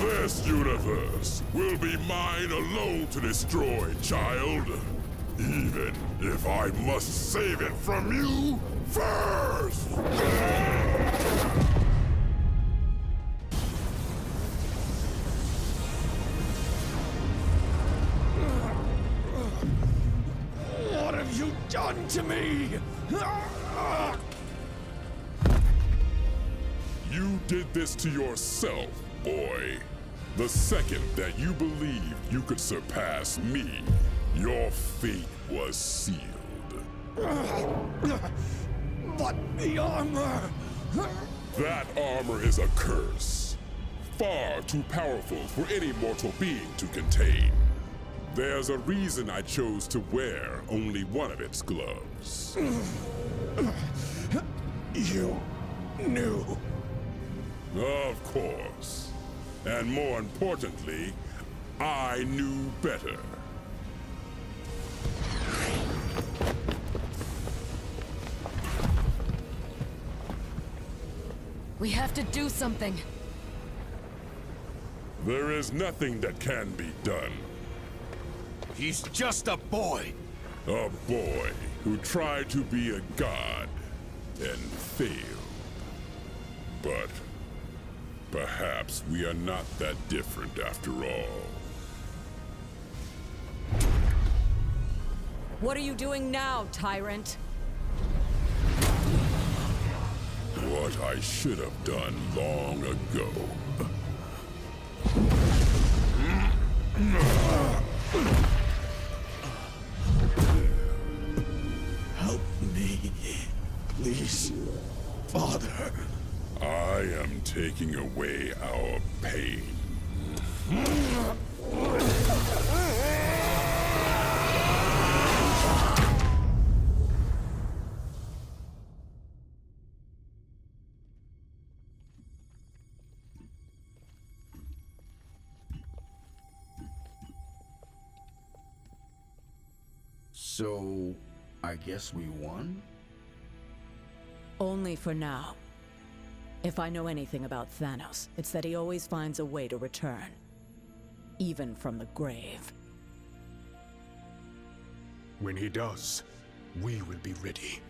This universe will be mine alone to destroy, child. Even if I must save it from you first! What have you done to me? You did this to yourself, boy. The second that you believed you could surpass me, your fate was sealed. But the armor! That armor is a curse. Far too powerful for any mortal being to contain. There's a reason I chose to wear only one of its gloves. You knew. Of course. And more importantly, I knew better. We have to do something. There is nothing that can be done. He's just a boy. A boy who tried to be a god and failed. But perhaps we are not that different after all. What are you doing now, tyrant? What I should have done long ago. Help me, please, Father. I am taking away our pain. So, I guess we won? Only for now. If I know anything about Thanos, it's that he always finds a way to return. Even from the grave. When he does, we will be ready.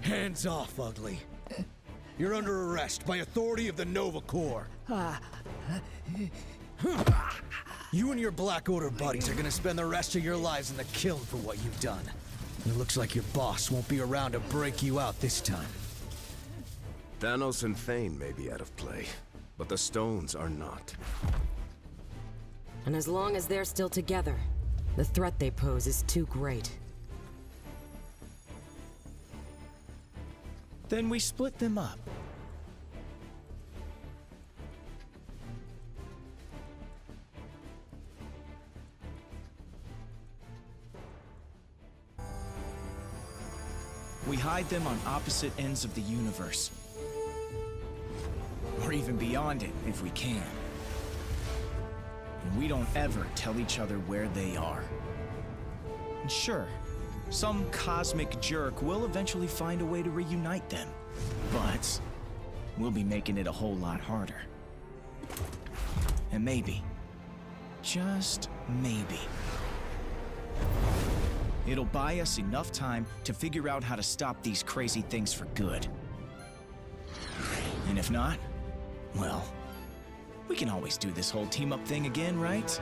Hands off, ugly. You're under arrest by authority of the Nova Corps. You and your Black Order buddies are gonna spend the rest of your lives in the kiln for what you've done. It looks like your boss won't be around to break you out this time. Thanos and Thane may be out of play, but the stones are not. And as long as they're still together, the threat they pose is too great. Then we split them up. We hide them on opposite ends of the universe. Or even beyond it, if we can. And we don't ever tell each other where they are. And sure, some cosmic jerk will eventually find a way to reunite them. But we'll be making it a whole lot harder. And maybe, just maybe, it'll buy us enough time to figure out how to stop these crazy things for good. And if not, well, we can always do this whole team-up thing again, right?